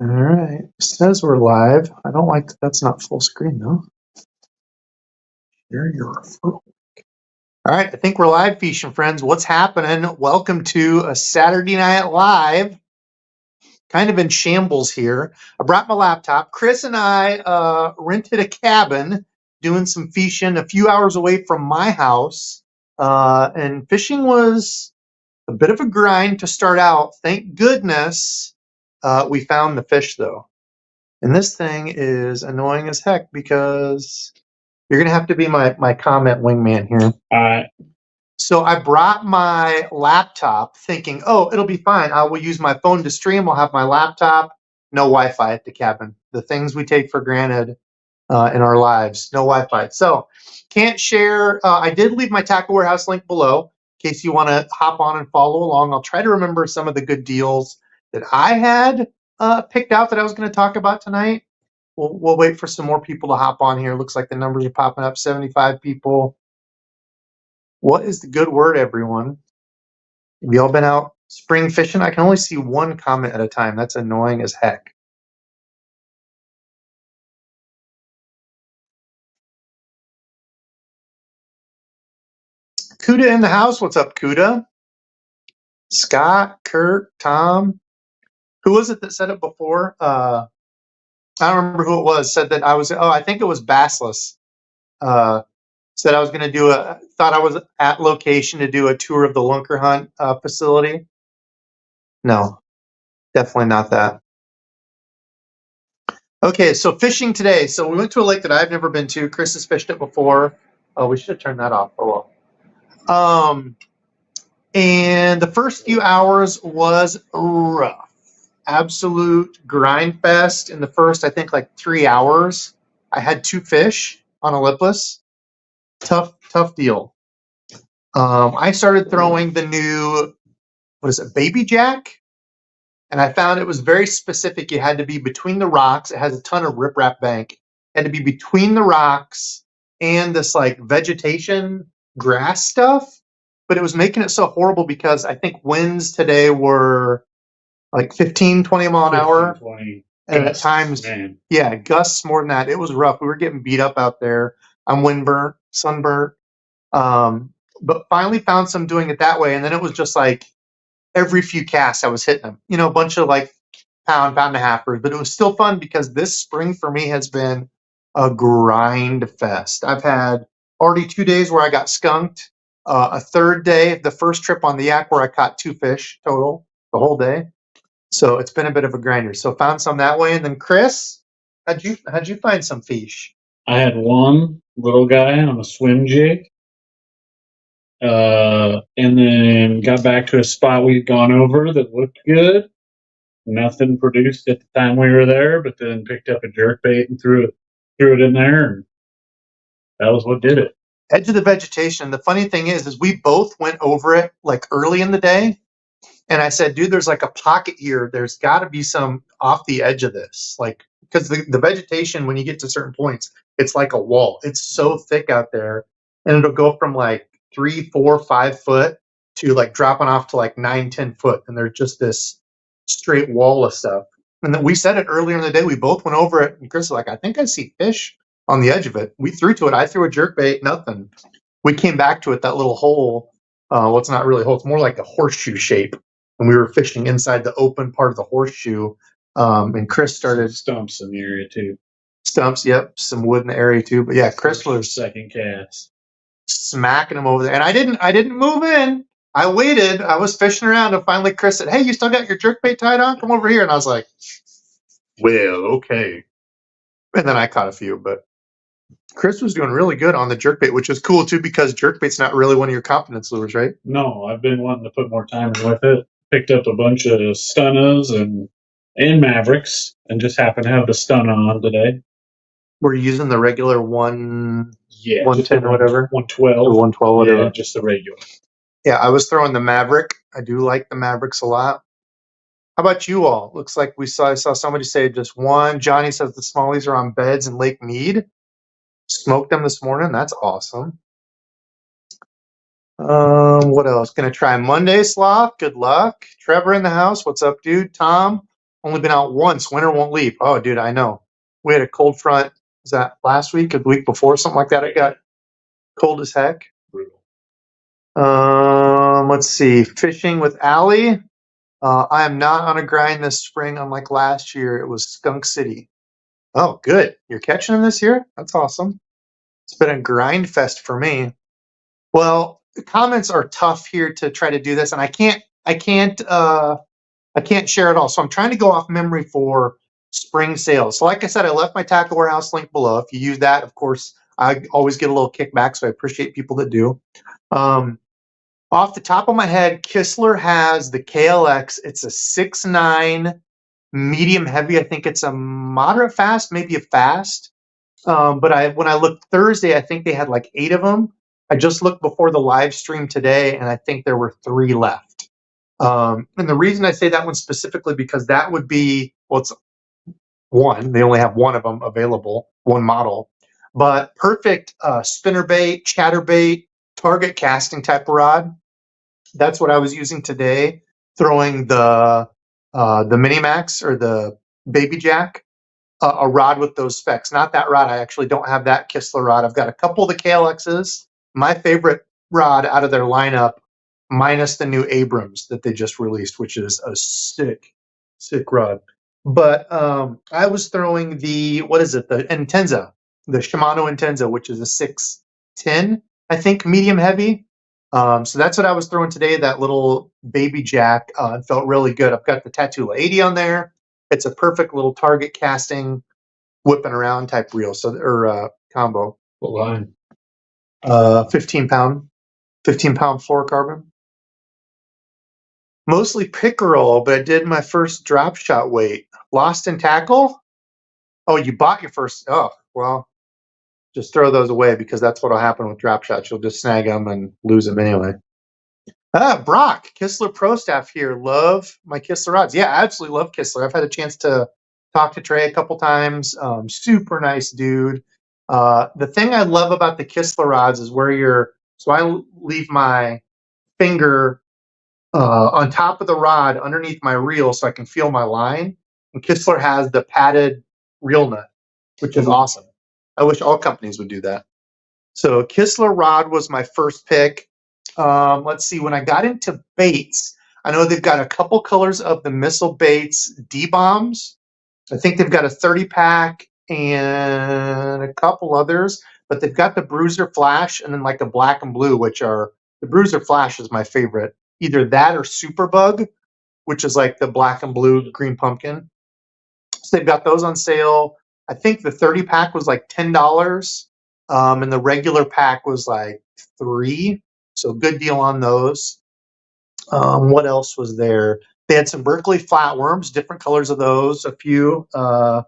All right. It says we're live. I don't like that. That's not full screen though. Share your referral. All right. I think we're live, Fish and Friends. What's happening? Welcome to a Saturday Night Live. Kind of in shambles here. I brought my laptop. Chris and I rented a cabin doing some fishing a few hours away from my house. And fishing was a bit of a grind to start out. Thank goodness we found the fish though. And this thing is annoying as heck because you're going to have to be my comment wingman here. All right. So I brought my laptop thinking, oh, it'll be fine. I will use my phone to stream. I'll have my laptop. No Wi-Fi at the cabin. The things we take for granted in our lives. No Wi-Fi. So can't share. I did leave my Tackle Warehouse link below in case you want to hop on and follow along. I'll try to remember some of the good deals that I had picked out that I was going to talk about tonight. We'll wait for some more people to hop on here. Looks like the numbers are popping up. 75 people. What is the good word, everyone? Have you all been out spring fishing? I can only see one comment at a time. That's annoying as heck. Kuda in the house. What's up, Kuda? Scott, Kurt, Tom. Who was it that said it before? I don't remember who it was. Said that I was. Oh, I think it was Bassless. Said I was going to do thought I was at location to do a tour of the Lunker Hunt facility. No, definitely not that. Okay, so fishing today. So we went to a lake that I've never been to. Chris has fished it before. Oh, we should have turned that off. Oh well. And the first few hours was rough. Absolute grind fest in the first, I think, like 3 hours. I had 2 fish on a lipless. Tough deal. I started throwing the new, what is it, Baby Jack? And I found it was very specific. You had to be between the rocks. It has a ton of riprap bank. It had to be between the rocks and this like vegetation grass stuff. But it was making it so horrible because I think winds today were like 15, 20 mile an hour. 20. And at times, man. Yeah, gusts more than that. It was rough. We were getting beat up out there. I'm windburnt, sunburnt. But finally found some doing it that way. And then it was just like every few casts I was hitting them. You know, a bunch of like pound and a halfers. But it was still fun because this spring for me has been a grind fest. I've had already 2 days where I got skunked. A third day, the first trip on the Yak where I caught 2 fish total the whole day. So it's been a bit of a grinder. So found some that way. And then Chris, how'd you find some fish? I had one little guy on a swim jig. And then got back to a spot we'd gone over that looked good. Nothing produced at the time we were there, but then picked up a jerkbait and threw it in there, and that was what did it. Edge of the vegetation. The funny thing is we both went over it like early in the day. And I said, dude, there's like a pocket here. There's got to be some off the edge of this. Like, because the vegetation, when you get to certain points, it's like a wall. It's so thick out there. And it'll go from like 3, 4, 5 foot to like dropping off to like 9, 10 foot. And there's just this straight wall of stuff. And then we said it earlier in the day. We both went over it. And Chris was like, I think I see fish on the edge of it. We threw to it. I threw a jerkbait, nothing. We came back to it, that little hole. Well, it's not really a hole. It's more like a horseshoe shape. And we were fishing inside the open part of the horseshoe. And Chris started stumps in the area too. Stumps, yep, some wood in the area too. But yeah, Chris was second cast smacking them over there. And I didn't move in. I waited. I was fishing around, and finally Chris said, "Hey, you still got your jerkbait tied on? Come over here." And I was like, "Well, okay." And then I caught a few, but Chris was doing really good on the jerkbait, which is cool too because jerkbait's not really one of your confidence lures, right? No, I've been wanting to put more time in with it. Picked up a bunch of Stunnas and Mavericks, and just happened to have the stun on today. We're using the regular 110 or whatever, 112 or 112, whatever. Yeah, just the regular. Yeah, I was throwing the Maverick. I do like the Mavericks a lot. How about you all? Looks like I saw somebody say just one. Johnny says the smallies are on beds in Lake Mead. Smoked them this morning. That's awesome. What else? Gonna try Monday Sloth. Good luck. Trevor in the house. What's up, dude? Tom. Only been out once. Winter won't leave. Oh, dude, I know. We had a cold front. Was that last week or the week before? Something like that. It got cold as heck. Brutal. Let's see. Fishing with Allie. I am not on a grind this spring, unlike last year. It was Skunk City. Oh, good. You're catching them this year? That's awesome. It's been a grind fest for me. Well, the comments are tough here to try to do this, and I can't share it all. So I'm trying to go off memory for spring sales. So like I said, I left my tackle warehouse link below. If you use that, of course, I always get a little kickback, so I appreciate people that do. Off the top of my head, Kistler has the KLX. It's a 6'9", medium heavy. I think it's a moderate fast, maybe a fast. But when I looked Thursday, I think they had like 8 of them. I just looked before the live stream today, and I think there were 3 left. And the reason I say that one specifically, because that would be, well, it's one. They only have one of them available, one model. But perfect spinnerbait, chatterbait, target casting type of rod. That's what I was using today, throwing the Minimax or the Baby Jack, a rod with those specs. Not that rod. I actually don't have that Kistler rod. I've got a couple of the KLXs. My favorite rod out of their lineup, minus the new Abrams that they just released, which is a sick rod. But I was throwing the Intenza, the Shimano Intenza, which is a 6'10", I think, medium heavy. So that's what I was throwing today, that little Baby Jack. It felt really good. I've got the Tatula 80 on there. It's a perfect little target casting, whipping around type reel, combo. What line? 15 pound fluorocarbon. Mostly pickerel, but I did my first drop shot weight. Lost in tackle? Oh, you bought your first. Oh, well, just throw those away, because that's what'll happen with drop shots. You'll just snag them and lose them anyway. Brock, Kistler Pro Staff here. Love my Kistler rods. Yeah, I absolutely love Kistler. I've had a chance to talk to Trey a couple times. Super nice dude. The thing I love about the Kistler rods is so I leave my finger on top of the rod underneath my reel so I can feel my line. And Kistler has the padded reel nut, which is awesome. I wish all companies would do that. So Kistler rod was my first pick. Let's see, when I got into baits, I know they've got a couple colors of the Missile Baits DEBO'S. I think they've got a 30-pack and a couple others, but they've got the Bruiser Flash and then like a black and blue, the Bruiser Flash is my favorite. Either that or Superbug, which is like the black and blue green pumpkin. So they've got those on sale. I think the 30-pack was like $10, and the regular pack was like $3. So good deal on those. What else was there? They had some Berkeley flatworms, different colors of those, a few. I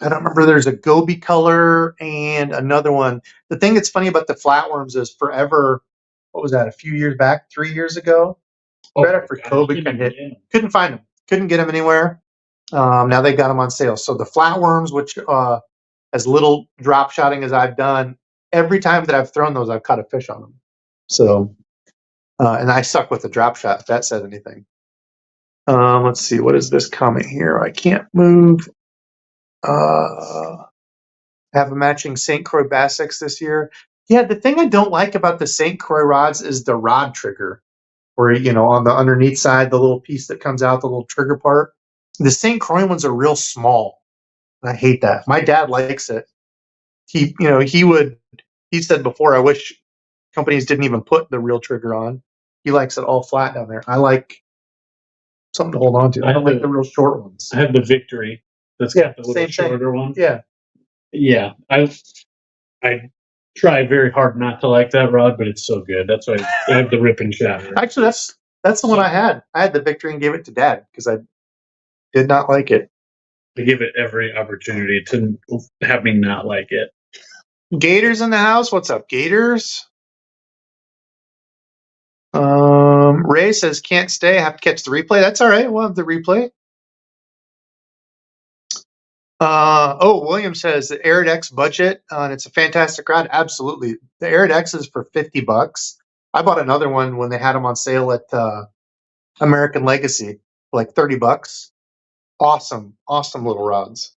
don't remember. There's a Gobi color and another one. The thing that's funny about the flatworms is forever, what was that, a few years back, 3 years ago? Right after COVID got hit. Couldn't find them. Couldn't get them anywhere. Now they've got them on sale. So the flatworms, which as little drop shotting as I've done, every time that I've thrown those, I've caught a fish on them. So, and I suck with the drop shot, if that says anything. Let's see. What is this comment here? I can't move. Have a matching St. Croix Bass X this year. Yeah, the thing I don't like about the St. Croix rods is the rod trigger, where, on the underneath side, the little piece that comes out, the little trigger part. The St. Croix ones are real small. And I hate that. My dad likes it. He said before, I wish companies didn't even put the real trigger on. He likes it all flat down there. I like something to hold on to. I don't like the real short ones. I have the Victory. That's got the little shorter one. Yeah. Yeah. I try very hard not to like that rod, but it's so good. That's why I have the Rip and Shatter. Actually, that's the one I had. I had the Victory and gave it to Dad because I did not like it. I give it every opportunity to have me not like it. Gators in the house. What's up, Gators? Ray says can't stay. I have to catch the replay. That's all right. We'll have the replay. William says the Arid X budget, and it's a fantastic rod. Absolutely. The Arid X is for $50. I bought another one when they had them on sale at American Legacy, for like $30. Awesome little rods.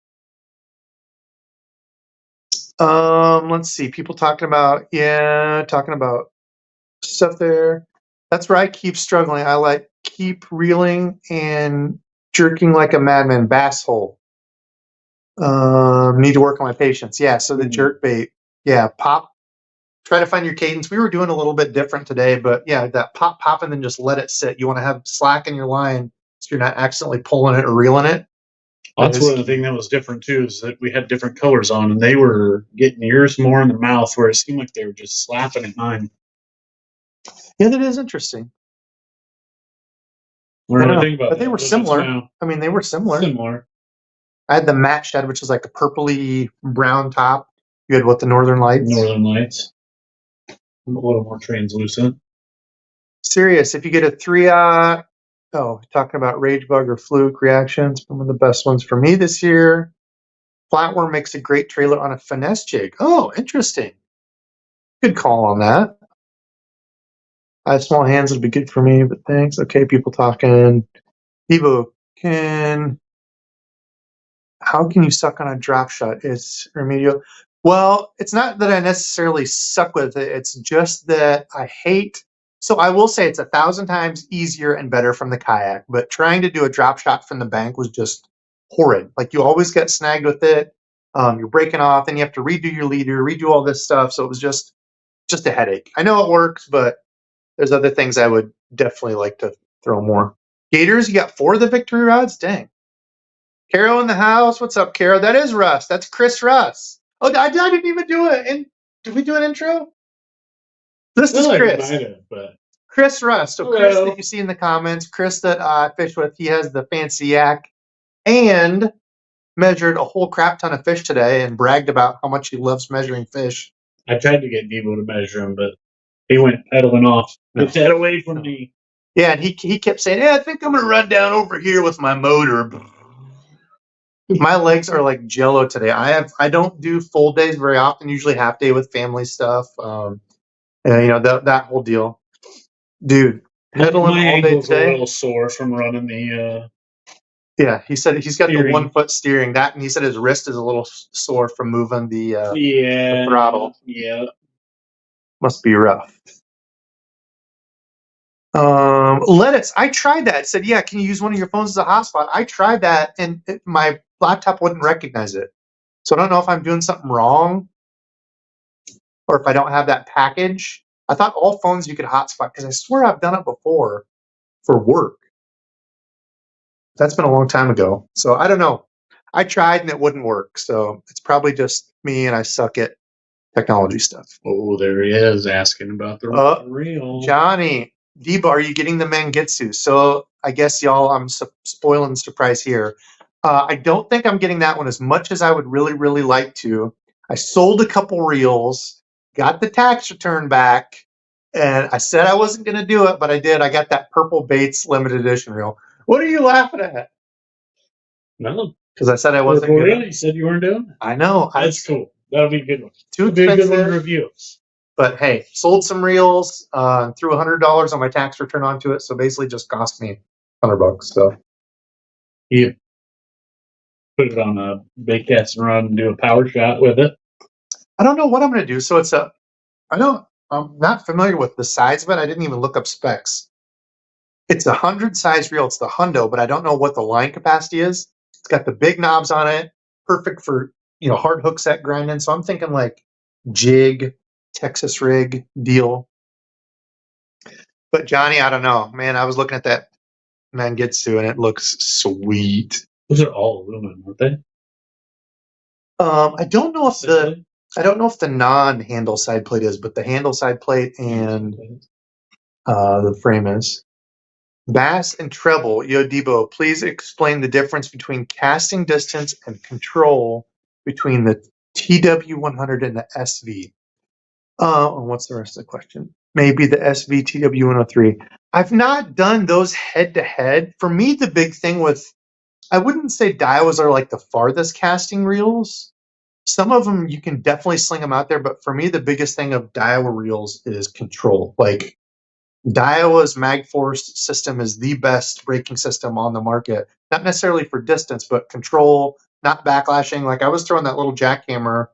Let's see. People talking about stuff there. That's where I keep struggling. I keep reeling and jerking like a madman. Bass hole. Need to work on my patience. Yeah. So the jerk bait. Yeah. Pop. Try to find your cadence. We were doing a little bit different today, but yeah, that pop, and then just let it sit. You want to have slack in your line so you're not accidentally pulling it or reeling it. That's one of the things that was different too, is that we had different colors on, and they were getting yours more in the mouth, where it seemed like they were just slapping at mine. Yeah, that is interesting. But they were similar. I mean, they were similar. I had the matched head, which was like a purpley brown top. You had what, the Northern Lights? Northern Lights. A little more translucent. Serious. If you get a 3-aught, talking about Rage Bug or Fluke reactions, one of the best ones for me this year. Flatworm makes a great trailer on a finesse jig. Oh, interesting. Good call on that. I have small hands, it'll be good for me, but thanks. Okay, people talking. Debo, how can you suck on a drop shot? It's remedial. Well, it's not that I necessarily suck with it. It's just that I hate. So I will say it's 1,000 times easier and better from the kayak, but trying to do a drop shot from the bank was just horrid. Like, you always get snagged with it. You're breaking off, and you have to redo your leader, redo all this stuff. So it was just a headache. I know it works, but there's other things I would definitely like to throw more. Gators, you got 4 of the victory rods? Dang. Carol in the house. What's up, Carol? That is Russ. That's Chris Russ. Oh, I didn't even do it. And did we do an intro? This is Chris. Chris Russ. So Chris that you see in the comments, Chris that I fish with, he has the fancy yak and measured a whole crap ton of fish today and bragged about how much he loves measuring fish. I tried to get Debo to measure him, but he went pedaling off. Get that away from me. Yeah, and he kept saying, I think I'm going to run down over here with my motor. My legs are like jello today. I don't do full days very often, usually half day with family stuff. And that whole deal. Dude, pedaling all day today. A little sore from running the yeah, he said he's got steering. The 1 foot steering. That, and he said his wrist is a little sore from moving the throttle. Yeah. Must be rough. Lettuce. I tried that. It said, yeah, can you use one of your phones as a hotspot? I tried that, and my laptop wouldn't recognize it. So I don't know if I'm doing something wrong or if I don't have that package. I thought all phones you could hotspot, because I swear I've done it before for work. That's been a long time ago. So I don't know. I tried and it wouldn't work. So it's probably just me and I suck at technology stuff. Oh, there he is asking about the reel. Johnny, Debo, are you getting the Mangitsu? So I guess y'all, I'm spoiling the surprise here. I don't think I'm getting that one as much as I would really, really like to. I sold a couple reels, got the tax return back, and I said I wasn't going to do it, but I did. I got that Purple Baits limited edition reel. What are you laughing at? No. Because I said I wasn't going to. You said you weren't doing it? I know. That's cool. That'll be a good one. Too expensive. Be a good one to review. But hey, sold some reels, threw $100 on my tax return onto it, so basically just cost me $100. So you put it on a big cast and run and do a power shot with it. I don't know what I'm going to do. So I'm not familiar with the size of it. I didn't even look up specs. It's a 100 size reel. It's the Hundo, but I don't know what the line capacity is. It's got the big knobs on it, perfect for hard hook set grinding. So I'm thinking like jig, Texas rig deal. But Johnny, I don't know, man. I was looking at that Mangitsu and it looks sweet. Those are all aluminum, aren't they? I don't know if the non-handle side plate is, but the handle side plate and the frame is. Bass and treble. Yo, Debo, please explain the difference between casting distance and control between the TW100 and the SV. And what's the rest of the question? Maybe the SV TW103. I've not done those head-to-head. For me, the big thing I wouldn't say Daiwas are like the farthest casting reels. Some of them, you can definitely sling them out there. But for me, the biggest thing of Daiwa reels is control. Like, Daiwa's MagForce system is the best braking system on the market. Not necessarily for distance, but control, not backlashing. Like I was throwing that little jackhammer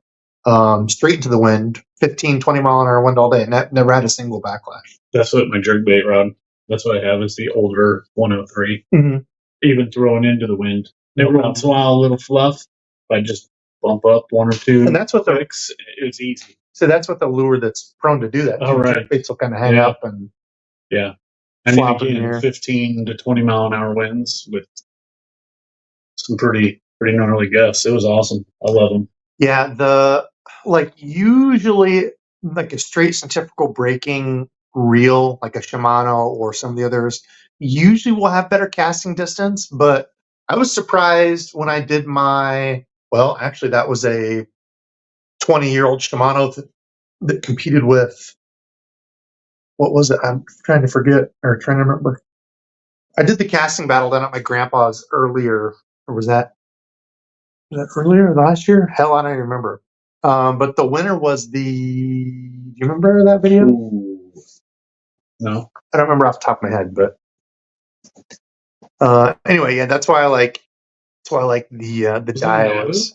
straight into the wind, 15, 20 mile an hour wind all day, and that never had a single backlash. That's what my jerkbait rod. That's what I have is the older 103. Mm-hmm. Even throwing into the wind. Every once in a while, a little fluff. If I just bump up one or two, and that's what it's easy. So that's what the lure that's prone to do that. All right. Jerkbaits will kind of hang up and I mean, flop in the again, air. 15 to 20 mile an hour winds with some pretty gnarly gusts. It was awesome. I love them. Yeah, usually like a straight centrifugal braking reel, like a Shimano or some of the others, usually will have better casting distance. But I was surprised when I did actually that was a 20-year-old Shimano that competed with, what was it? I'm trying to forget or trying to remember. I did the casting battle down at my grandpa's earlier, or was that earlier last year? Hell, I don't even remember. But the winner was do you remember that video? Ooh. No. I don't remember off the top of my head, but anyway, yeah, that's why I like the Daiwas.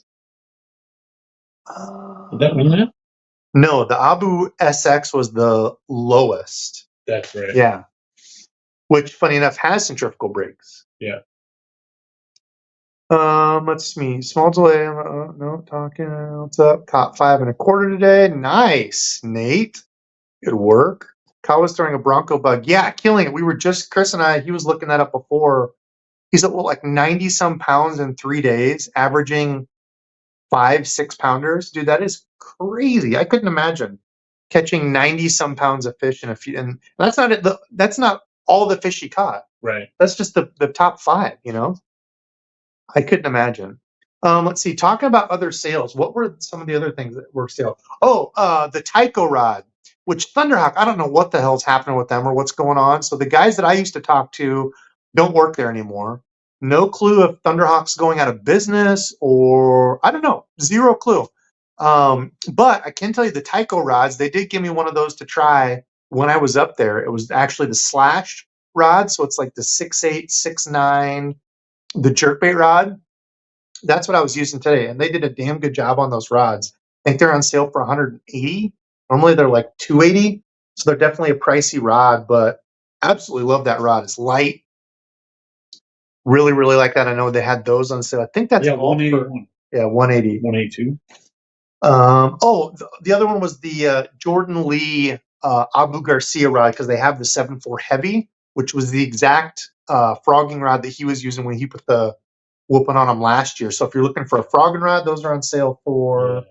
Did that win that? No, the Abu SX was the lowest. That's right. Yeah. Which, funny enough, has centrifugal brakes. Yeah. Let's see. Small delay. No talking. What's up? Caught 5 1/4 today. Nice, Nate. Good work. Kyle was throwing a Bronco bug. Yeah, killing it. Chris and I, he was looking that up before. He's at like 90 some pounds in 3 days, averaging 5, 6 pounders. Dude, that is crazy. I couldn't imagine catching 90 some pounds of fish in a few. And that's not it. That's not all the fish he caught. Right. That's just the top 5, I couldn't imagine. Let's see. Talking about other sales, what were some of the other things that were sale? Oh, the Tyco rod, which Thunderhawk, I don't know what the hell's happening with them or what's going on. So the guys that I used to talk to don't work there anymore. No clue if Thunderhawk's going out of business or I don't know. Zero clue. But I can tell you the Tyco rods, they did give me one of those to try when I was up there. It was actually the slash rod. So it's like the 6'8", 6'9", the jerkbait rod. That's what I was using today, and they did a damn good job on those rods. I think they're on sale for $180. Normally they're like $280, so they're definitely a pricey rod, but absolutely love that rod. It's light. Really, really like that. I know they had those on sale. I think that's all 181. Yeah, 180. 182. The other one was the Jordan Lee Abu Garcia rod because they have the 7.4 heavy, which was the exact frogging rod that he was using when he put the whooping on them last year. So if you're looking for a frogging rod, those are on sale for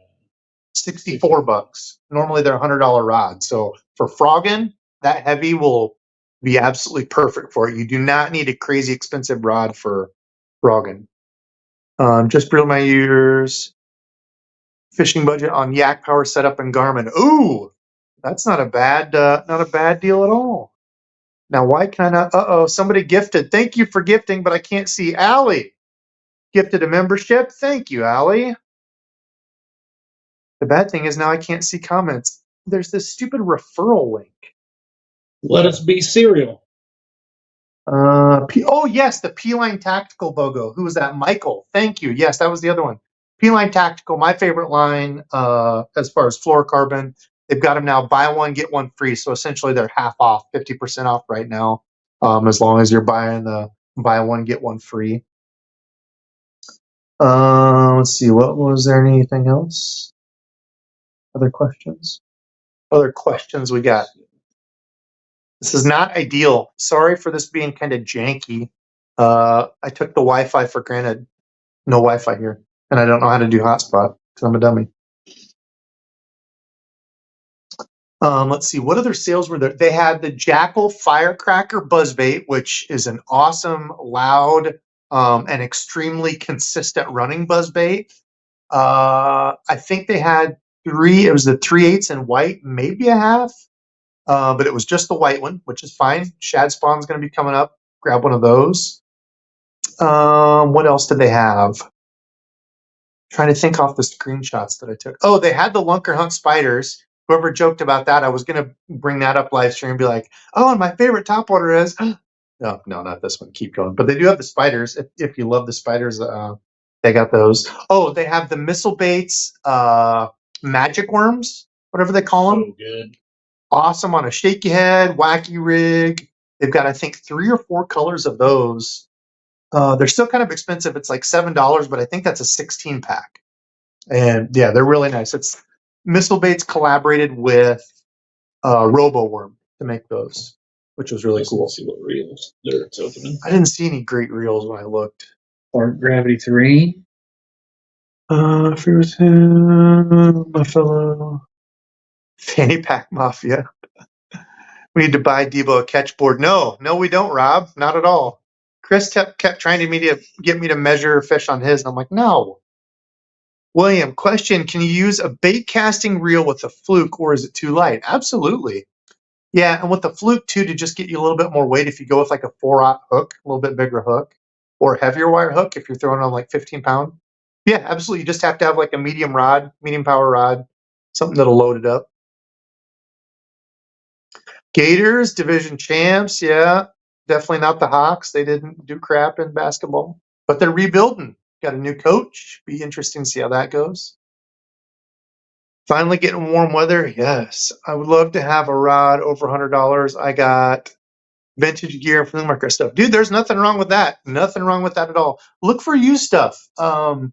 $64. Normally they're $100 rods. So for frogging, that heavy will be absolutely perfect for it. You do not need a crazy expensive rod for frogging. Just brilled my ears. Fishing budget on Yak Power setup and Garmin. Ooh, that's not a bad deal at all. Now, why can I? Somebody gifted. Thank you for gifting, but I can't see. Allie gifted a membership. Thank you, Allie. The bad thing is now I can't see comments. There's this stupid referral link. Let us be cereal. Yes, the P-Line Tactical BOGO. Who was that? Michael. Thank you. Yes, that was the other one. P-Line Tactical, my favorite line as far as fluorocarbon. They've got them now, buy one, get one free. So essentially they're half off, 50% off right now, as long as you're buying the buy one, get one free. Let's see, was there anything else? Other questions we got. This is not ideal. Sorry for this being kind of janky. I took the Wi-Fi for granted. No Wi-Fi here. And I don't know how to do hotspot because I'm a dummy. Let's see. What other sales were there? They had the Jackal Firecracker Buzzbait, which is an awesome, loud, and extremely consistent running buzzbait. I think they had 3. It was the 3/8 in white, maybe a half. But it was just the white one, which is fine. Shad Spawn's going to be coming up. Grab one of those. What else did they have? Trying to think off the screenshots that I took. Oh, they had the Lunker Hunt Spiders. whoever joked about that, I was going to bring that up live stream and be like, oh, and my favorite top water is, no, not this one. Keep going. But they do have the spiders. If you love the spiders, they got those. Oh, they have the missile baits, magic worms, whatever they call them. So good. Awesome on a shaky head, wacky rig. They've got, I think, 3 or 4 colors of those. They're still kind of expensive. It's like $7, but I think that's a 16 pack. And yeah, they're really nice. It's Missile Baits collaborated with Robo Worm to make those, which was really cool. See what reels it's opening. I didn't see any great reels when I looked. Art Gravity 3. Here's him, my fellow Fanny Pack Mafia. We need to buy Debo a catch board. No, we don't, Rob. Not at all. Chris kept trying to get me to measure fish on his, and I'm like, no. William, question, can you use a bait casting reel with a fluke, or is it too light? Absolutely. Yeah, and with the fluke, too, to just get you a little bit more weight, if you go with like a 4/0 hook, a little bit bigger hook, or heavier wire hook, if you're throwing on like 15-pound. Yeah, absolutely. You just have to have like a medium power rod, something that'll load it up. Gators, division champs, yeah. Definitely not the Hawks. They didn't do crap in basketball, but they're rebuilding. Got a new coach. Be interesting to see how that goes. Finally getting warm weather. Yes, I would love to have a rod over $100. I got vintage gear and flea market stuff. Dude, there's nothing wrong with that. Nothing wrong with that at all. Look for used stuff. The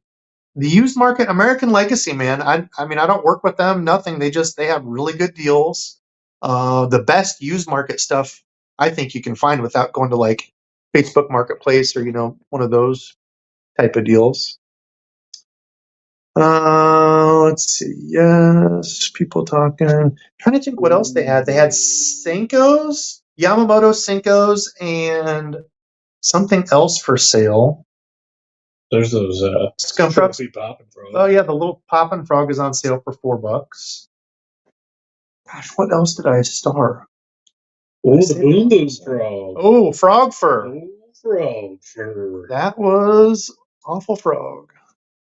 used market, American Legacy, man. I mean, I don't work with them. Nothing. They have really good deals. The best used market stuff I think you can find without going to like Facebook Marketplace or one of those type of deals. Let's see. Yes, people talking. Trying to think what else they had. They had Senkos, Yamamoto Senkos, and something else for sale. There's those Scum frogs. Poppin' frog. Oh yeah, the little poppin' frog is on sale for $4. Gosh, what else did I star? Oh, the Boom Boom frog. Oh, frog fur. Oh, frog fur. That was awful frog.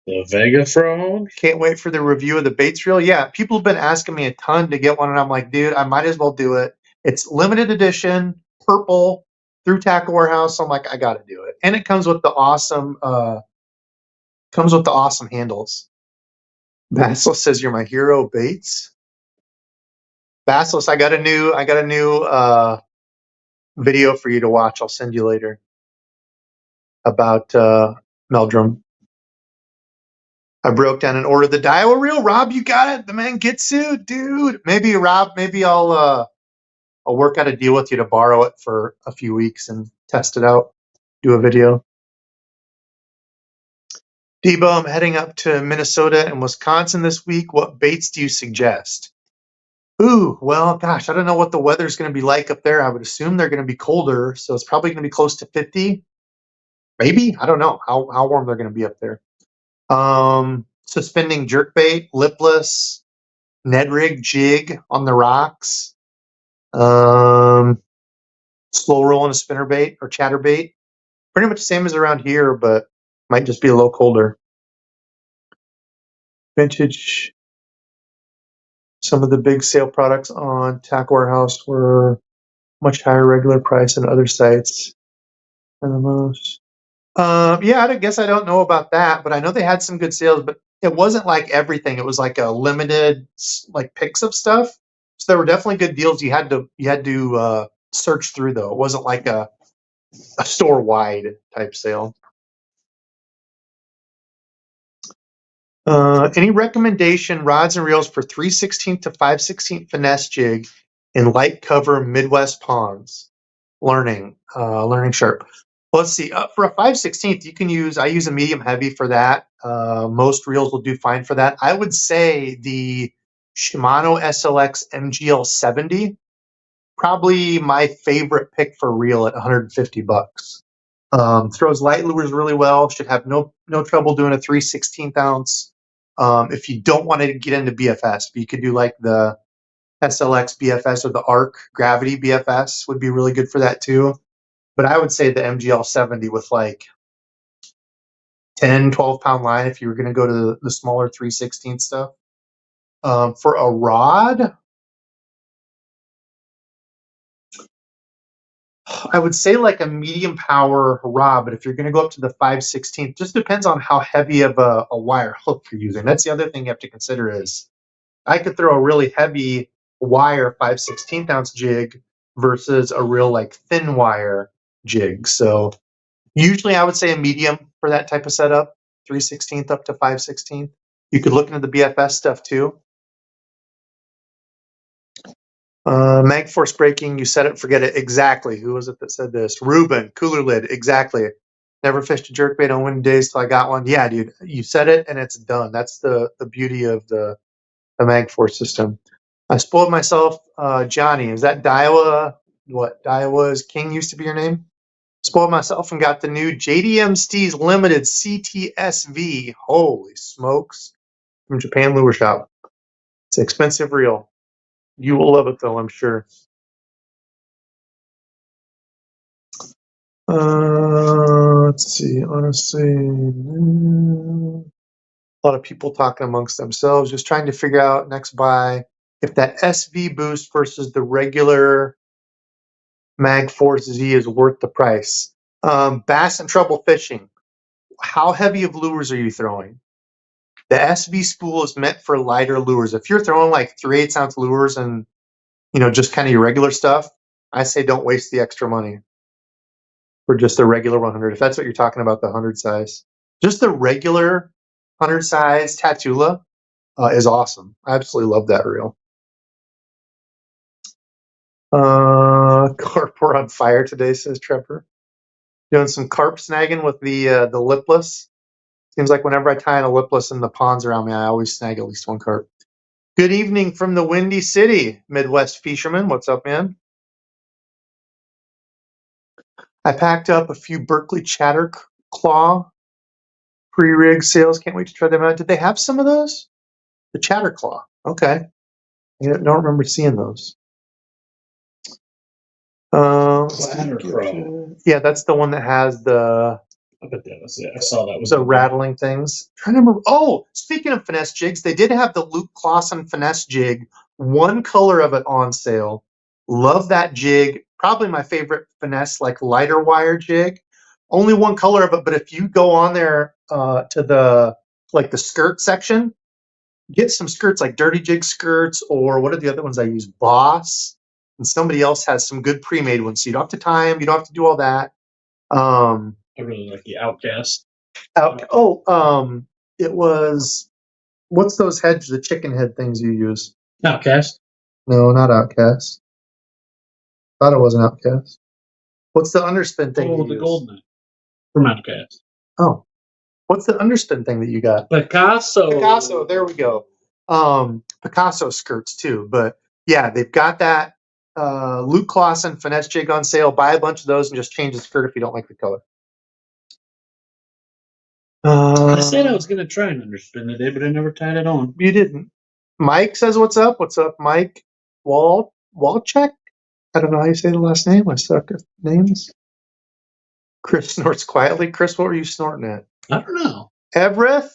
The Vega frog. Can't wait for the review of the baits reel. Yeah, people have been asking me a ton to get one, and I'm like, dude, I might as well do it. It's limited edition, purple, through Tackle Warehouse. So I'm like, I got to do it, and it comes with the awesome, handles. Basilis says you're my hero, Baits. Basilis, I got a new video for you to watch. I'll send you later about Meldrum. I broke down and ordered the Daiwa reel. Rob, you got it. The Mangetsu, dude. Maybe Rob, I'll work out a deal with you to borrow it for a few weeks and test it out. Do a video. Debo, I'm heading up to Minnesota and Wisconsin this week. What baits do you suggest? Ooh, well, gosh, I don't know what the weather's going to be like up there. I would assume they're going to be colder, so it's probably going to be close to 50. Maybe. I don't know how warm they're going to be up there. Suspending jerkbait, lipless, Ned rig jig on the rocks, slow rolling a spinnerbait or chatterbait. Pretty much the same as around here, but might just be a little colder. Vintage. Some of the big sale products on Tackle Warehouse were much higher regular price than other sites for the most. Yeah, I guess I don't know about that, but I know they had some good sales, but it wasn't like everything. It was like a limited like picks of stuff. So there were definitely good deals. You had to search through though. It wasn't like a store wide type sale. Any recommendation rods and reels for 3/16 to 5/16 finesse jig in light cover Midwest ponds? Learning sharp. Let's see. For a 5/16, you can use. I use a medium heavy for that. Most reels will do fine for that. I would say the Shimano SLX MGL 70, probably my favorite pick for reel at $150. Throws light lures really well. Should have no trouble doing a 3/16 ounce. If you don't want to get into BFS, but you could do like the SLX BFS or the ARC Gravity BFS would be really good for that too. But I would say the MGL 70 with like 10, 12 pound line if you were going to go to the smaller 3/16 stuff. For a rod, I would say like a medium power rod, but if you're going to go up to the 5/16, just depends on how heavy of a wire hook you're using. That's the other thing you have to consider is I could throw a really heavy wire 5/16 ounce jig versus a real like thin wire jig. So usually I would say a medium for that type of setup, 3/16 up to 5/16. You could look into the BFS stuff too. Mag force braking, you set it, forget it. Exactly. Who was it that said this? Ruben, cooler lid. Exactly. Never fished a jerkbait on windy days till I got one. Yeah, dude. You set it and it's done. That's the beauty of the mag force system. I spoiled myself. Johnny, is that Daiwa? What? Daiwa's King used to be your name? Spoiled myself and got the new JDM Steez Limited CTSV. Holy smokes. From Japan Lure Shop. It's an expensive reel. You will love it though, I'm sure. Let's see. Honestly, a lot of people talking amongst themselves, just trying to figure out next buy if that SV boost versus the regular Mag Force Z is worth the price. Bass and trouble fishing. How heavy of lures are you throwing? The SV spool is meant for lighter lures. If you're throwing like 3/8 ounce lures and just kind of your regular stuff, I say don't waste the extra money for just the regular 100. If that's what you're talking about, the 100 size, just the regular 100 size Tatula is awesome. I absolutely love that reel. Carp were on fire today, says Trevor. Doing some carp snagging with the lipless. Seems like whenever I tie in a lipless in the ponds around me, I always snag at least one carp. Good evening from the Windy City, Midwest fisherman. What's up, man? I packed up a few Berkeley Chatter Claw pre-rig sales. Can't wait to try them out. Did they have some of those? The Chatter Claw. Okay. I don't remember seeing those. Yeah, that's the one that has the. I bet that was it. I saw that was the rattling things. I'm trying to remember. Oh, speaking of finesse jigs, they did have the Luke Clausen finesse jig. One color of it on sale. Love that jig. Probably my favorite finesse, like lighter wire jig. Only one color of it, but if you go on there to the skirt section, get some skirts like Dirty Jig skirts, or what are the other ones I use? Boss. And somebody else has some good pre-made ones. So you don't have to tie them. You don't have to do all that. I really like the Outcast. It was, what's those heads, the chicken head things you use? Outcast? No, not Outcast. Thought it was an Outcast. What's the underspin thing you the use? Golden from Outcast. Oh. What's the underspin thing that you got? Picasso, there we go. Picasso skirts too. But yeah, they've got that Luke Clausen finesse jig on sale. Buy a bunch of those and just change the skirt if you don't like the color. I said I was going to try and underspin today, but I never tied it on. You didn't. Mike says, what's up? What's up, Mike? Walcheck? I don't know how you say the last name. I suck at names. Chris snorts quietly. Chris, what were you snorting at? I don't know. Everett?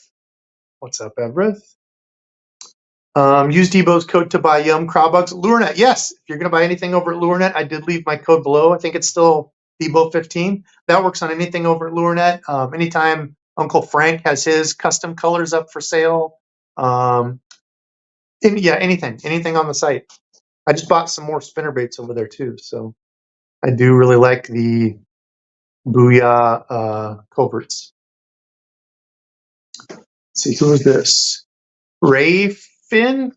What's up, Everett? Use DEBO'S code to buy Yum Crawbugs. LureNet, yes. If you're going to buy anything over at LureNet, I did leave my code below. I think it's still DEBO15. That works on anything over at LureNet. Anytime Uncle Frank has his custom colors up for sale. Anything on the site. I just bought some more spinner baits over there too. So I do really like the Booyah coverts. Let's see, who is this? Ray Finn.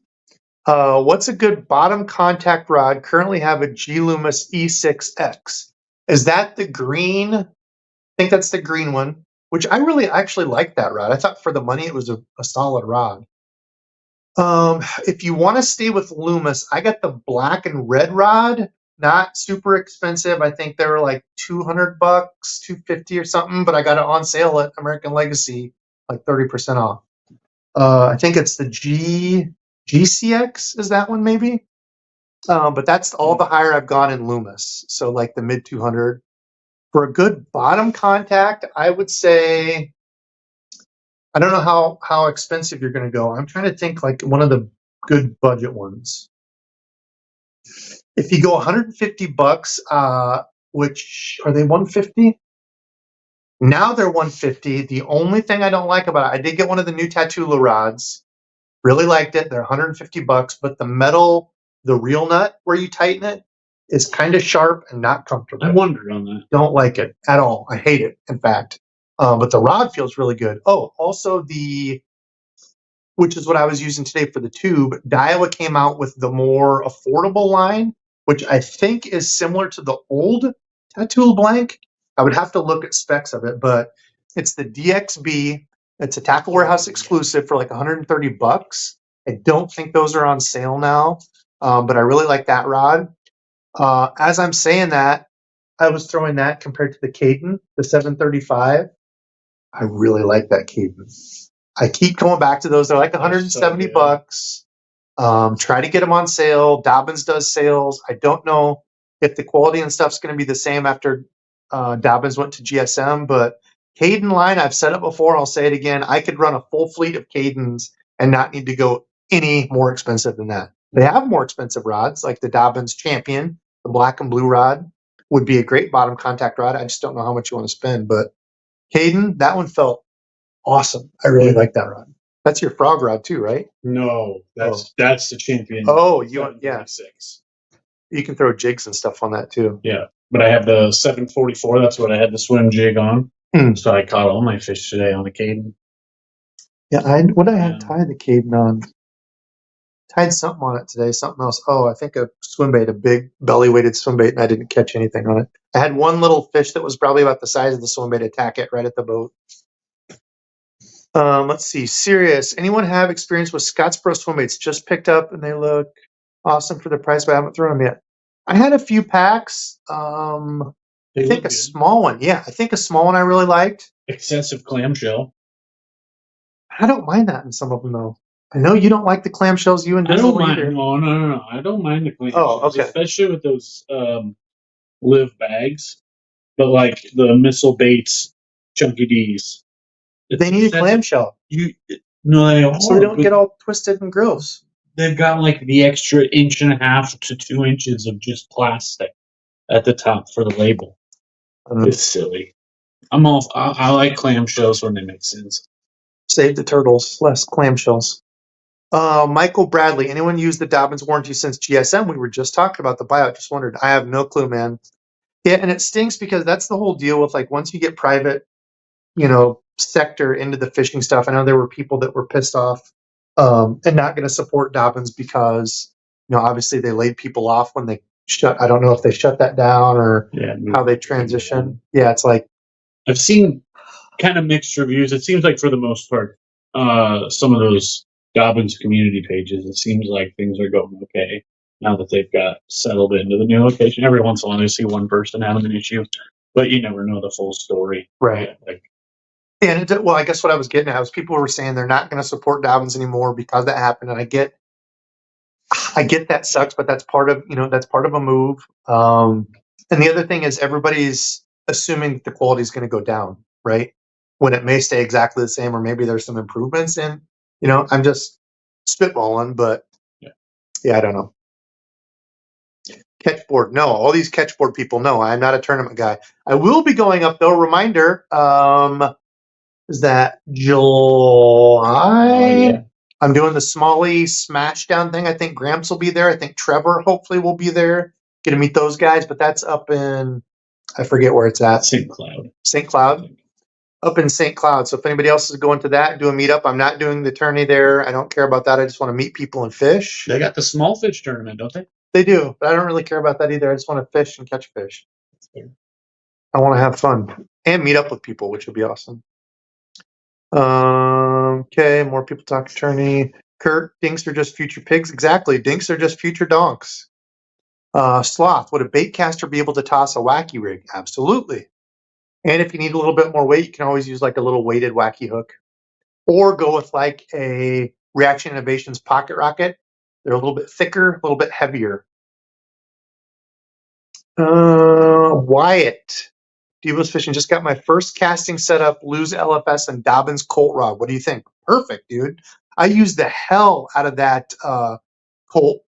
What's a good bottom contact rod? Currently have a G Loomis E6X. Is that the green? I think that's the green one, which I really actually like that rod. I thought for the money it was a solid rod. If you want to stay with Loomis, I got the black and red rod. Not super expensive. I think they were like $200, $250 or something, but I got it on sale at American Legacy, like 30% off. I think it's the GCX is that one maybe? But that's all the higher I've gone in Loomis. So like the mid 200. For a good bottom contact, I would say, I don't know how expensive you're going to go. I'm trying to think like one of the good budget ones. If you go $150, which are they 150? Now they're 150. The only thing I don't like about it, I did get one of the new Tatula rods. Really liked it. They're $150, but the metal, the real nut where you tighten it is kind of sharp and not comfortable. I wondered on that. Don't like it at all. I hate it, in fact. But the rod feels really good. Oh, also which is what I was using today for the tube, Daiwa came out with the more affordable line, which I think is similar to the old Tattoo Blank. I would have to look at specs of it, but it's the DXB. It's a Tackle Warehouse exclusive for like $130. I don't think those are on sale now, but I really like that rod. As I'm saying that, I was throwing that compared to the Caden, the 735. I really like that Caden. I keep going back to those. They're like $170. Try to get them on sale. Dobbins does sales. I don't know if the quality and stuff's going to be the same after Dobbins went to GSM, but Caden line, I've said it before, I'll say it again. I could run a full fleet of Cadens and not need to go any more expensive than that. They have more expensive rods, like the Dobbins Champion, the black and blue rod would be a great bottom contact rod. I just don't know how much you want to spend, but Caden, that one felt awesome. I really like that rod. That's your frog rod too, right? No, that's the Champion. Oh, yeah. 6. You can throw jigs and stuff on that too. Yeah, but I have the 744. That's what I had the swim jig on. So I caught all my fish today on the Caden. Yeah, I had tied the Caden on. Tied something on it today, something else. Oh, I think a swimbait, a big belly-weighted swimbait, and I didn't catch anything on it. I had one little fish that was probably about the size of the swimbait attack it right at the boat. Let's see. Serious. Anyone have experience with Scottsboro swimbaits? Just picked up and they look awesome for the price, but I haven't thrown them yet. I had a few packs. I think a small one. Yeah, I think a small one I really liked. Excessive clamshell. I don't mind that in some of them though. I know you don't like the clamshells. You and I don't mind. Either. No. I don't mind the clamshells. Oh, okay. Especially with those live bags, but like the missile baits, chunky D's. They need a clamshell. So they don't get all twisted and gross. They've got like the extra 1.5 to 2 inches of just plastic at the top for the label. It's silly. I like clamshells when they make sense. Save the turtles, less clamshells. Michael Bradley, anyone use the Dobbins warranty since GSM? We were just talking about the buyout. Just wondered. I have no clue, man. Yeah, and it stinks because that's the whole deal with like once you get private, sector into the fishing stuff. I know there were people that were pissed off and not going to support Dobbins because obviously they laid people off when they shut. I don't know if they shut that down or how they transition. Yeah, it's like I've seen kind of mixed reviews. It seems like for the most part, some of those Dobbins community pages, it seems like things are going okay now that they've got settled into the new location. Every once in a while, I see one person having an issue, but you never know the full story. Right. And I guess what I was getting at was people were saying they're not going to support Dobbins anymore because that happened, and I get that sucks, but that's part of a move. And the other thing is everybody's assuming the quality is going to go down, right? When it may stay exactly the same, or maybe there's some improvements in. I'm just spitballing, but yeah, I don't know. Catchboard, no. All these catchboard people, no. I'm not a tournament guy. I will be going up though. Reminder. Is that July? I'm doing the Smalley Smashdown thing. I think Gramps will be there. I think Trevor hopefully will be there. Get to meet those guys, but that's up in, I forget where it's at. St. Cloud. St. Cloud? Up in St. Cloud. So if anybody else is going to that, do a meetup. I'm not doing the tourney there. I don't care about that. I just want to meet people and fish. They got the small fish tournament, don't they? They do, but I don't really care about that either. I just want to fish and catch fish. I want to have fun and meet up with people, which would be awesome. Okay, more people talk tourney. Kurt, dinks are just future pigs. Exactly, dinks are just future donks. Sloth, would a bait caster be able to toss a wacky rig? Absolutely. And if you need a little bit more weight, you can always use like a little weighted wacky hook. Or go with like a Reaction Innovations pocket rocket. They're a little bit thicker, a little bit heavier. Wyatt. DEBO'S Fishing, just got my first casting set up, Lose LFS and Dobbins Colt Rod. What do you think? Perfect, dude. I used the hell out of that Colt.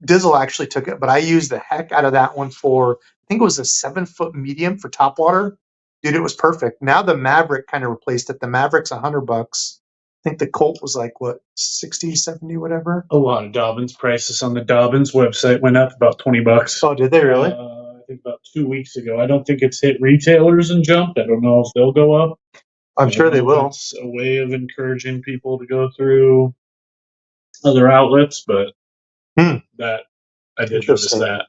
Dizzle actually took it, but I used the heck out of that one for, I think it was a 7-foot medium for topwater. Dude, it was perfect. Now the Maverick kind of replaced it. The Maverick's $100. I think the Colt was like, what, 60, 70, whatever? A lot of Dobbins prices on the Dobbins website went up about $20. Oh, did they really? I think about 2 weeks ago. I don't think it's hit retailers and jumped. I don't know if they'll go up. I'm sure they will. It's a way of encouraging people to go through other outlets, but that I did notice that.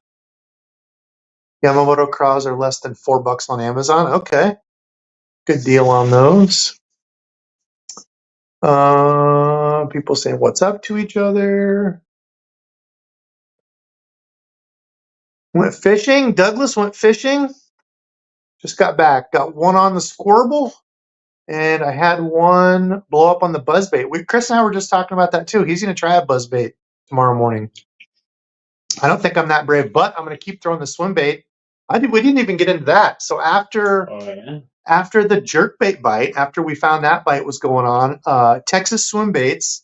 Yamamoto Craws are less than $4 on Amazon. Okay. Good deal on those. People saying what's up to each other. Went fishing. Douglas went fishing. Just got back. Got one on the Squirble, and I had one blow up on the buzzbait. Chris and I were just talking about that too. He's going to try a buzzbait tomorrow morning. I don't think I'm that brave, but I'm going to keep throwing the swim bait. We didn't even get into that. So after the jerkbait bite, after we found that bite was going on, Texas swim baits,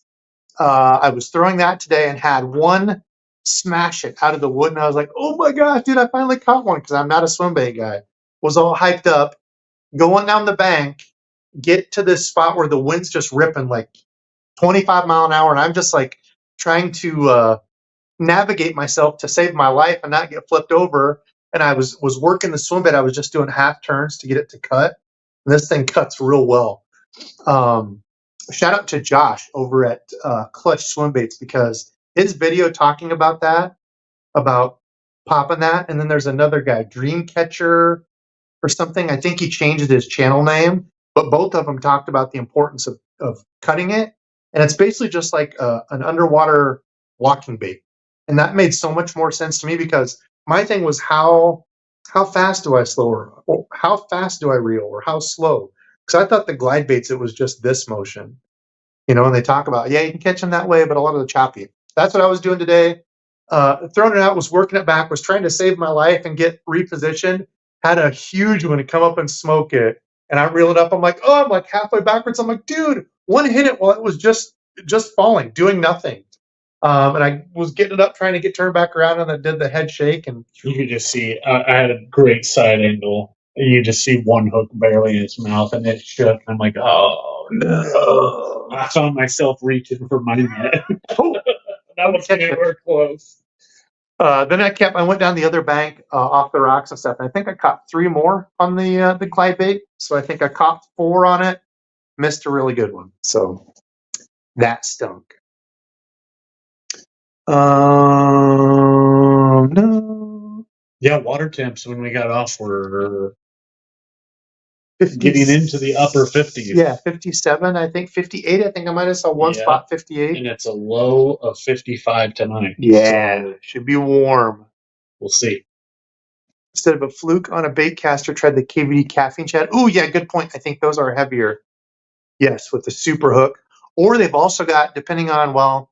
I was throwing that today and had one smash it out of the wood, and I was like, oh my gosh, dude, I finally caught one, because I'm not a swim bait guy. Was all hyped up, going down the bank, get to this spot where the wind's just ripping like 25 mile an hour, and I'm just like trying to navigate myself to save my life and not get flipped over. And I was working the swim bait. I was just doing half turns to get it to cut. And this thing cuts real well. Shout out to Josh over at Clutch Swim Baits, because his video talking about that, about popping that. And then there's another guy, Dreamcatcher or something. I think he changed his channel name, but both of them talked about the importance of cutting it. And it's basically just like an underwater walking bait. And that made so much more sense to me, because my thing was how fast do I slow, or how fast do I reel, or how slow? Because I thought the glide baits, it was just this motion, and they talk about, yeah, you can catch them that way, but a lot of the choppy. That's what I was doing today. Throwing it out, was working it back, was trying to save my life and get repositioned. Had a huge one to come up and smoke it, and I reel it up. I'm like halfway backwards. I'm like, dude, one hit it while it was just falling, doing nothing. And I was getting it up, trying to get turned back around, and I did the head shake. And you could just see, I had a great side angle. You just see one hook barely in its mouth, and it shook. I'm like, oh no! I found myself reaching for my net. That was anywhere close. Then I went down the other bank off the rocks and stuff. And I think I caught 3 more on the glide bait. So I think I caught 4 on it. Missed a really good one. So that stunk. No. Yeah, water temps when we got off were getting into the upper 50s. Yeah, 57, I think 58. I think I might have saw one spot 58. And it's a low of 55 tonight. Yeah, so should be warm. We'll see. Instead of a fluke on a bait caster, tried the KVD caffeine chat. Oh, yeah, good point. I think those are heavier. Yes, with the super hook. Or they've also got, depending on, well,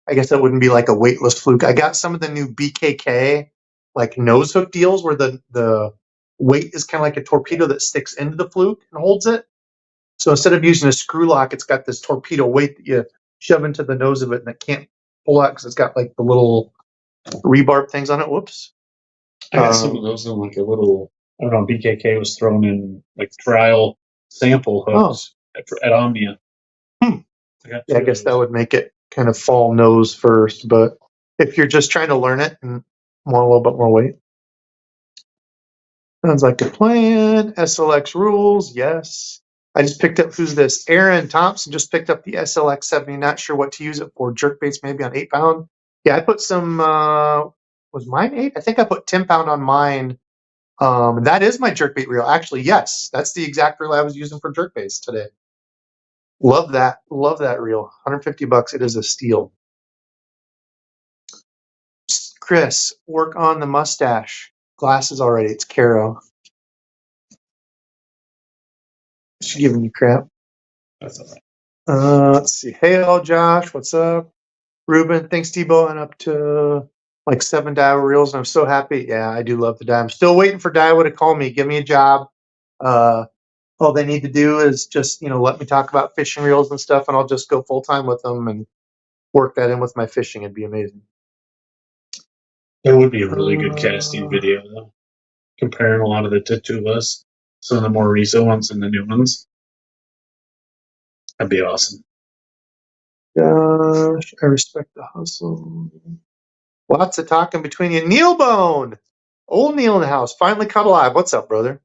I guess that wouldn't be like a weightless fluke. I got some of the new BKK like nose hook deals where the weight is kind of like a torpedo that sticks into the fluke and holds it. So instead of using a screw lock, it's got this torpedo weight that you shove into the nose of it, and it can't pull out because it's got like the little rebarb things on it. Whoops. I got some of those in like a little, I don't know, BKK was thrown in like trial sample hooks at Omnia. I guess that would make it kind of fall nose first, but if you're just trying to learn it and want a little bit more weight. Sounds like a plan. SLX rules, yes. I just picked up, who's this? Aaron Thompson just picked up the SLX 70. Not sure what to use it for. Jerkbaits maybe on 8-pound. Yeah, I put some, was mine 8? I think I put 10-pound on mine. That is my jerkbait reel. Actually, yes, that's the exact reel I was using for jerkbaits today. Love that reel. $150. It is a steal. Chris, work on the mustache. Glasses already. It's Caro. She's giving you crap. That's all right. Let's see. Hey, all, Josh. What's up? Ruben, thanks, Debo. I'm up to like 7 Daiwa reels, and I'm so happy. Yeah, I do love the Daiwa. I'm still waiting for Daiwa to call me, give me a job. all they need to do is just, let me talk about fishing reels and stuff, and I'll just go full time with them and work that in with my fishing. It'd be amazing. There would be a really good casting video, though, comparing a lot of the Tatulas, some of the more recent ones and the new ones. That'd be awesome. Gosh, I respect the hustle. Lots of talking between you. Neil Bone! Old Neil in the house. Finally caught alive. What's up, brother?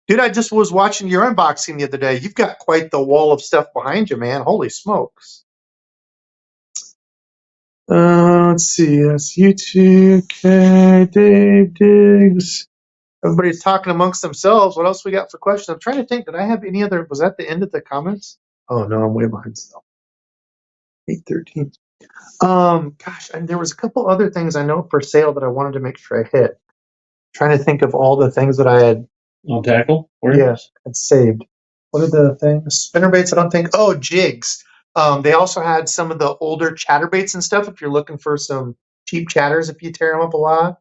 Dude, I just was watching your unboxing the other day. You've got quite the wall of stuff behind you, man. Holy smokes. Let's see. That's YouTube. Okay, Dave Diggs. Everybody's talking amongst themselves. What else we got for questions? I'm trying to think. Did I have any other? Was that the end of the comments? Oh, no, I'm way behind still. 8:13. Gosh, and there was a couple other things I know for sale that I wanted to make sure I hit. Trying to think of all the things that I had. On tackle? Where? Yes, had saved. What are the things? Spinnerbaits, I don't think. Oh, jigs. They also had some of the older chatterbaits and stuff if you're looking for some cheap chatters if you tear them up a lot.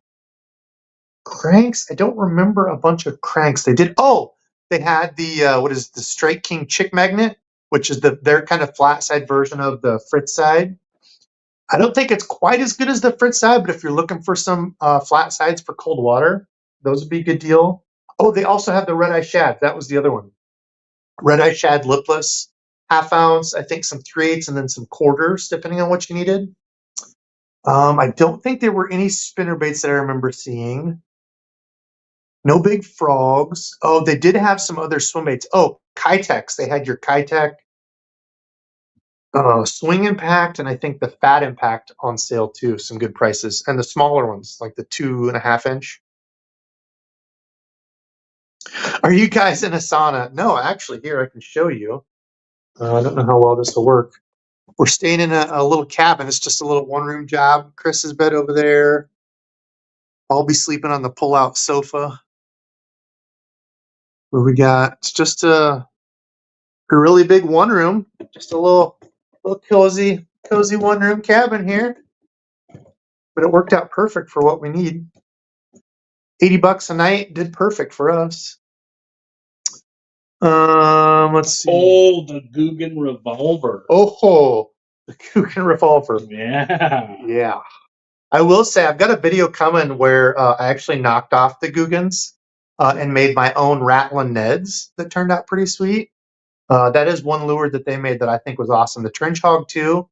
Cranks, I don't remember a bunch of cranks. They did. Oh, they had the the Strike King Chick Magnet, which is their kind of flat side version of the Fritz side. I don't think it's quite as good as the Fritz side, but if you're looking for some flat sides for cold water, those would be a good deal. Oh, they also have the Red Eye Shad. That was the other one. Red Eye Shad lipless, 1/2 ounce, I think some 3/8 and then some quarters, depending on what you needed. I don't think there were any spinnerbaits that I remember seeing. No big frogs. Oh, they did have some other swim baits. Oh, Kitex. They had your Kitech Swing Impact, and I think the Fat Impact on sale too. Some good prices, and the smaller ones, like the 2.5 inch. Are you guys in a sauna? No, actually, here I can show you. I don't know how well this will work. We're staying in a little cabin. It's just a little one-room job. Chris's bed over there. I'll be sleeping on the pull-out sofa. What we got? It's just a really big one room. Just a little cozy one-room cabin here. But it worked out perfect for what we need. $80 a night did perfect for us. Let's see. Oh, the Guggen revolver. Oh, the Guggen revolver. Yeah. Yeah. I will say I've got a video coming where I actually knocked off the Guggens and made my own Rattlin' Neds that turned out pretty sweet. That is one lure that they made that I think was awesome. The Trench Hog too.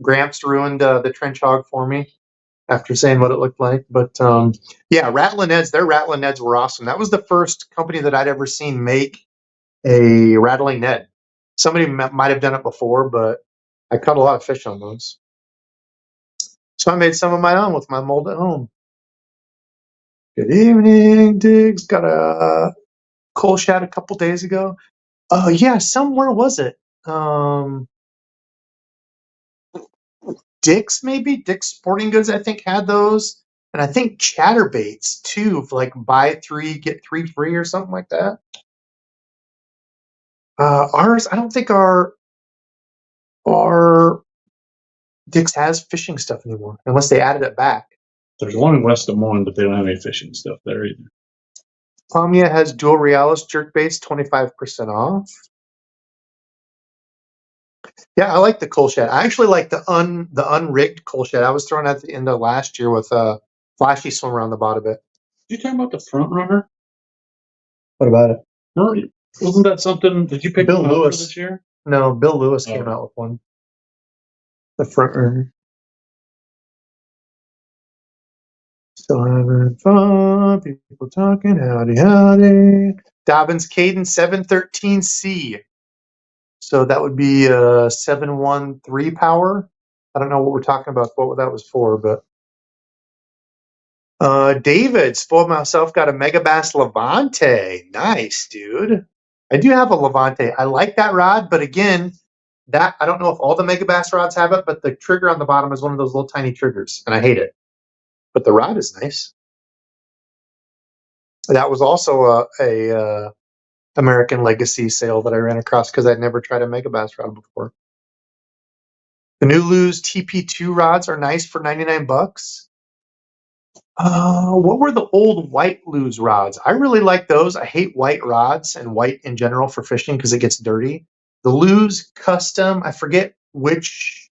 Gramps ruined the Trench Hog for me after saying what it looked like. But yeah, Rattlin' Neds, their Rattlin' Neds were awesome. That was the first company that I'd ever seen make a rattling Ned. Somebody might have done it before, but I caught a lot of fish on those. So I made some of my own with my mold at home. Good evening, Diggs. Got a coal shad a couple days ago. Yeah, somewhere was it? Dick's maybe? Dick's Sporting Goods, I think, had those. And I think Chatterbaits, too, like buy 3, get 3 free or something like that. Ours, I don't think our Dick's has fishing stuff anymore, unless they added it back. There's one in West Des Moines, but they don't have any fishing stuff there either. Omnia has Dual Realis jerkbaits, 25% off. Yeah, I like the coal shed. I actually like the unrigged coal shed. I was throwing at the end of last year with a flashy swimmer on the bottom of it. Did you talk about the front runner? What about it? No, wasn't that something? Did you pick Bill one up Lewis for this year? No, Bill Lewis came out with one. The front runner. Still having fun. People talking. Howdy, howdy. Dobbins Caden 713C. So that would be 713 power. I don't know what we're talking about, what that was for, but David, spoiled myself, got a Megabass Levante. Nice, dude. I do have a Levante. I like that rod, but again, that I don't know if all the Megabass rods have it, but the trigger on the bottom is one of those little tiny triggers, and I hate it. But the rod is nice. That was also a American Legacy sale that I ran across because I'd never tried a Megabass rod before. The new Lew's TP2 rods are nice for $99. What were the old white lose rods? I really like those. I hate white rods and white in general for fishing because it gets dirty. The lose custom, I forget which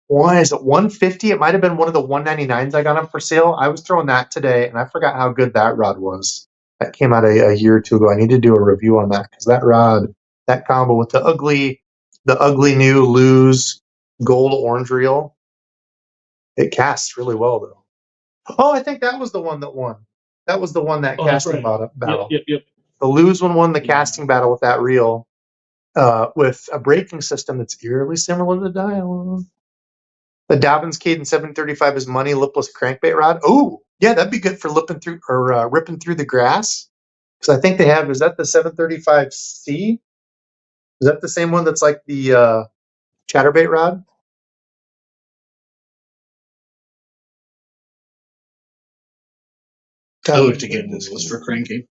one. Is it 150? It might have been one of the 199s I got up for sale. I was throwing that today, and I forgot how good that rod was. That came out a year or two ago. I need to do a review on that because that rod, that combo with the ugly new lose gold orange reel, it casts really well though. Oh, I think that was the one that won. That was the one that casting battle. Yep. The lose one won the casting battle with that reel, with a braking system that's eerily similar to the Daiwa. The Dobbins Cadence 735 is money lipless crankbait rod. Oh, yeah, that'd be good for ripping through the grass. Because I think they have. Is that the 735C? Is that the same one that's like the chatterbait rod? I looked again. This was for cranking.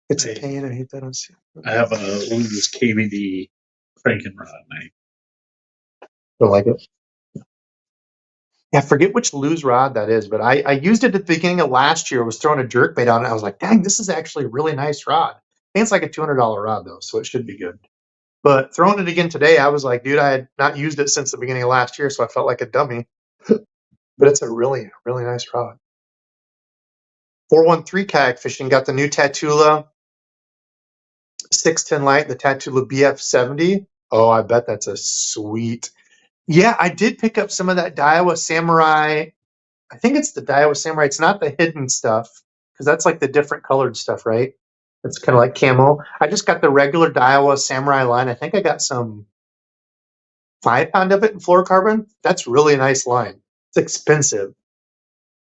It's a pain. I hate that. I have a lose KVD cranking rod. And I don't like it. Yeah, I forget which lose rod that is, but I used it at the beginning of last year. I was throwing a jerkbait on it. I was like, dang, this is actually a really nice rod. I think it's like a $200 rod, though, so it should be good. But throwing it again today, I was like, dude, I had not used it since the beginning of last year, so I felt like a dummy. But it's a really, really nice rod. 413 Kayak Fishing got the new Tatula 610 light, the Tatula BF70. Oh, I bet that's a sweet. Yeah, I did pick up some of that Daiwa Samurai. I think it's the Daiwa Samurai. It's not the hidden stuff because that's like the different colored stuff, right? It's kind of like camo. I just got the regular Daiwa Samurai line. I think I got some 5-pound of it in fluorocarbon. That's really a nice line. It's expensive,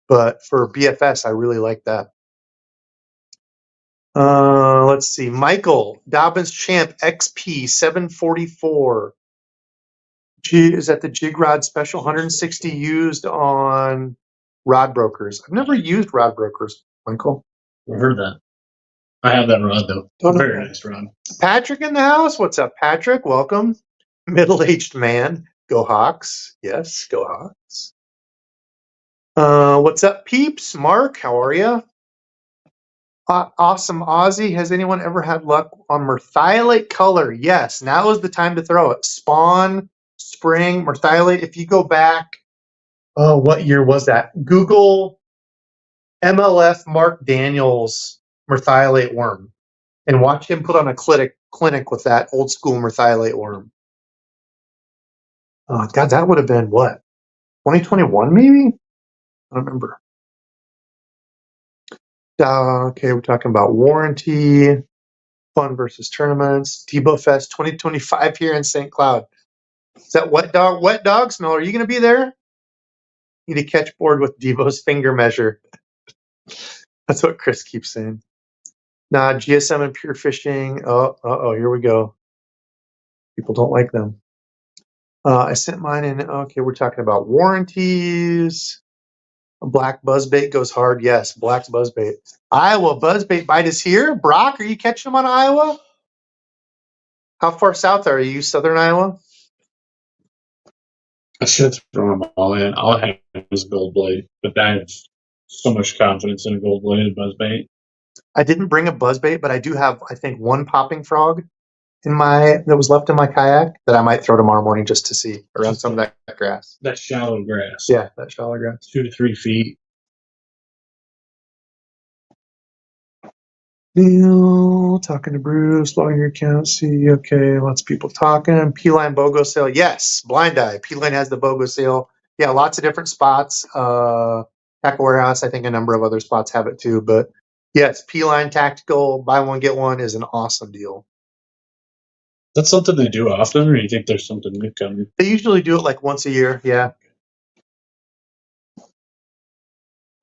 but for BFS, I really like that. Let's see. Michael Dobbins Champ XP 744. Is that the jig rod special 160 used on rod brokers? I've never used rod brokers, Michael. I heard that. I have that rod though. Very nice rod. Patrick in the house. What's up, Patrick? Welcome. Middle-aged man. Go Hawks. Yes, go Hawks. What's up, peeps? Mark, how are you? Awesome Aussie. Has anyone ever had luck on merthiolate color? Yes, now is the time to throw it. Spawn, spring, merthiolate. If you go back, oh, what year was that? Google MLF Mark Daniels merthiolate worm and watch him put on a clinic with that old school merthiolate worm. Oh, God, that would have been what? 2021, maybe? I don't remember. Okay, we're talking about warranty, fun versus tournaments, Debo Fest 2025 here in St. Cloud. Is that Wet Dog Smell? Are you going to be there? Need to catch board with Debo's finger measure. That's what Chris keeps saying. Nah, GSM and Pure Fishing. Oh, here we go. People don't like them. I sent mine in. Okay, we're talking about warranties. Black buzzbait goes hard. Yes, black buzzbait. Iowa buzzbait bite is here. Brock, are you catching them on Iowa? How far south are you? Southern Iowa? I should throw them all in. All I have is gold blade, but I have so much confidence in a gold bladed buzzbait. I didn't bring a buzzbait, but I do have, I think, one popping frog that was left in my kayak that I might throw tomorrow morning just to see around some of that grass. That shallow grass. Yeah, that shallow grass. 2 to 3 feet. Neil, talking to Bruce, logging your account, see, okay, lots of people talking. P-Line BOGO sale, yes, Blind Eye. P-Line has the BOGO sale. Yeah, lots of different spots. Tackle Warehouse, I think a number of other spots have it too. But yes, P-Line Tactical, buy one, get one is an awesome deal. That's something they do often, or do you think there's something new coming? They usually do it like once a year, yeah.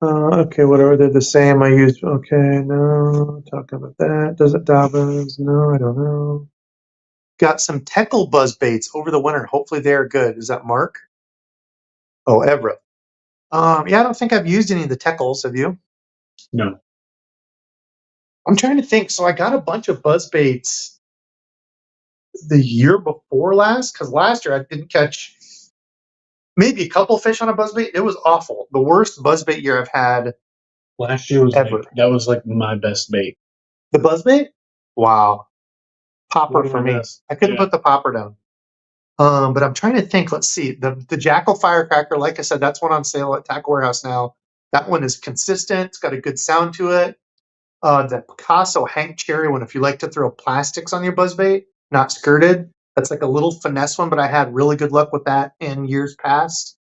Okay, whatever, they're the same. I used, okay, no, talking about that. Does it Dobbins? No, I don't know. Got some Teckle buzz baits over the winter. Hopefully they're good. Is that Mark? Oh, Everett. Yeah, I don't think I've used any of the Teckles. Have you? No. I'm trying to think. So I got a bunch of buzz baits the year before last, because last year I didn't catch maybe a couple fish on a buzzbait. It was awful. The worst buzzbait year I've had. Last year was Ever. that was like my best bait. The buzzbait? Wow. Popper One of for my me. best. I couldn't put the popper down. But I'm trying to think. Let's see. The Jackal Firecracker, like I said, that's one on sale at Tackle Warehouse now. That one is consistent. It's got a good sound to it. The Picasso Hank Cherry one, if you like to throw plastics on your buzzbait, not skirted, that's like a little finesse one, but I had really good luck with that in years past.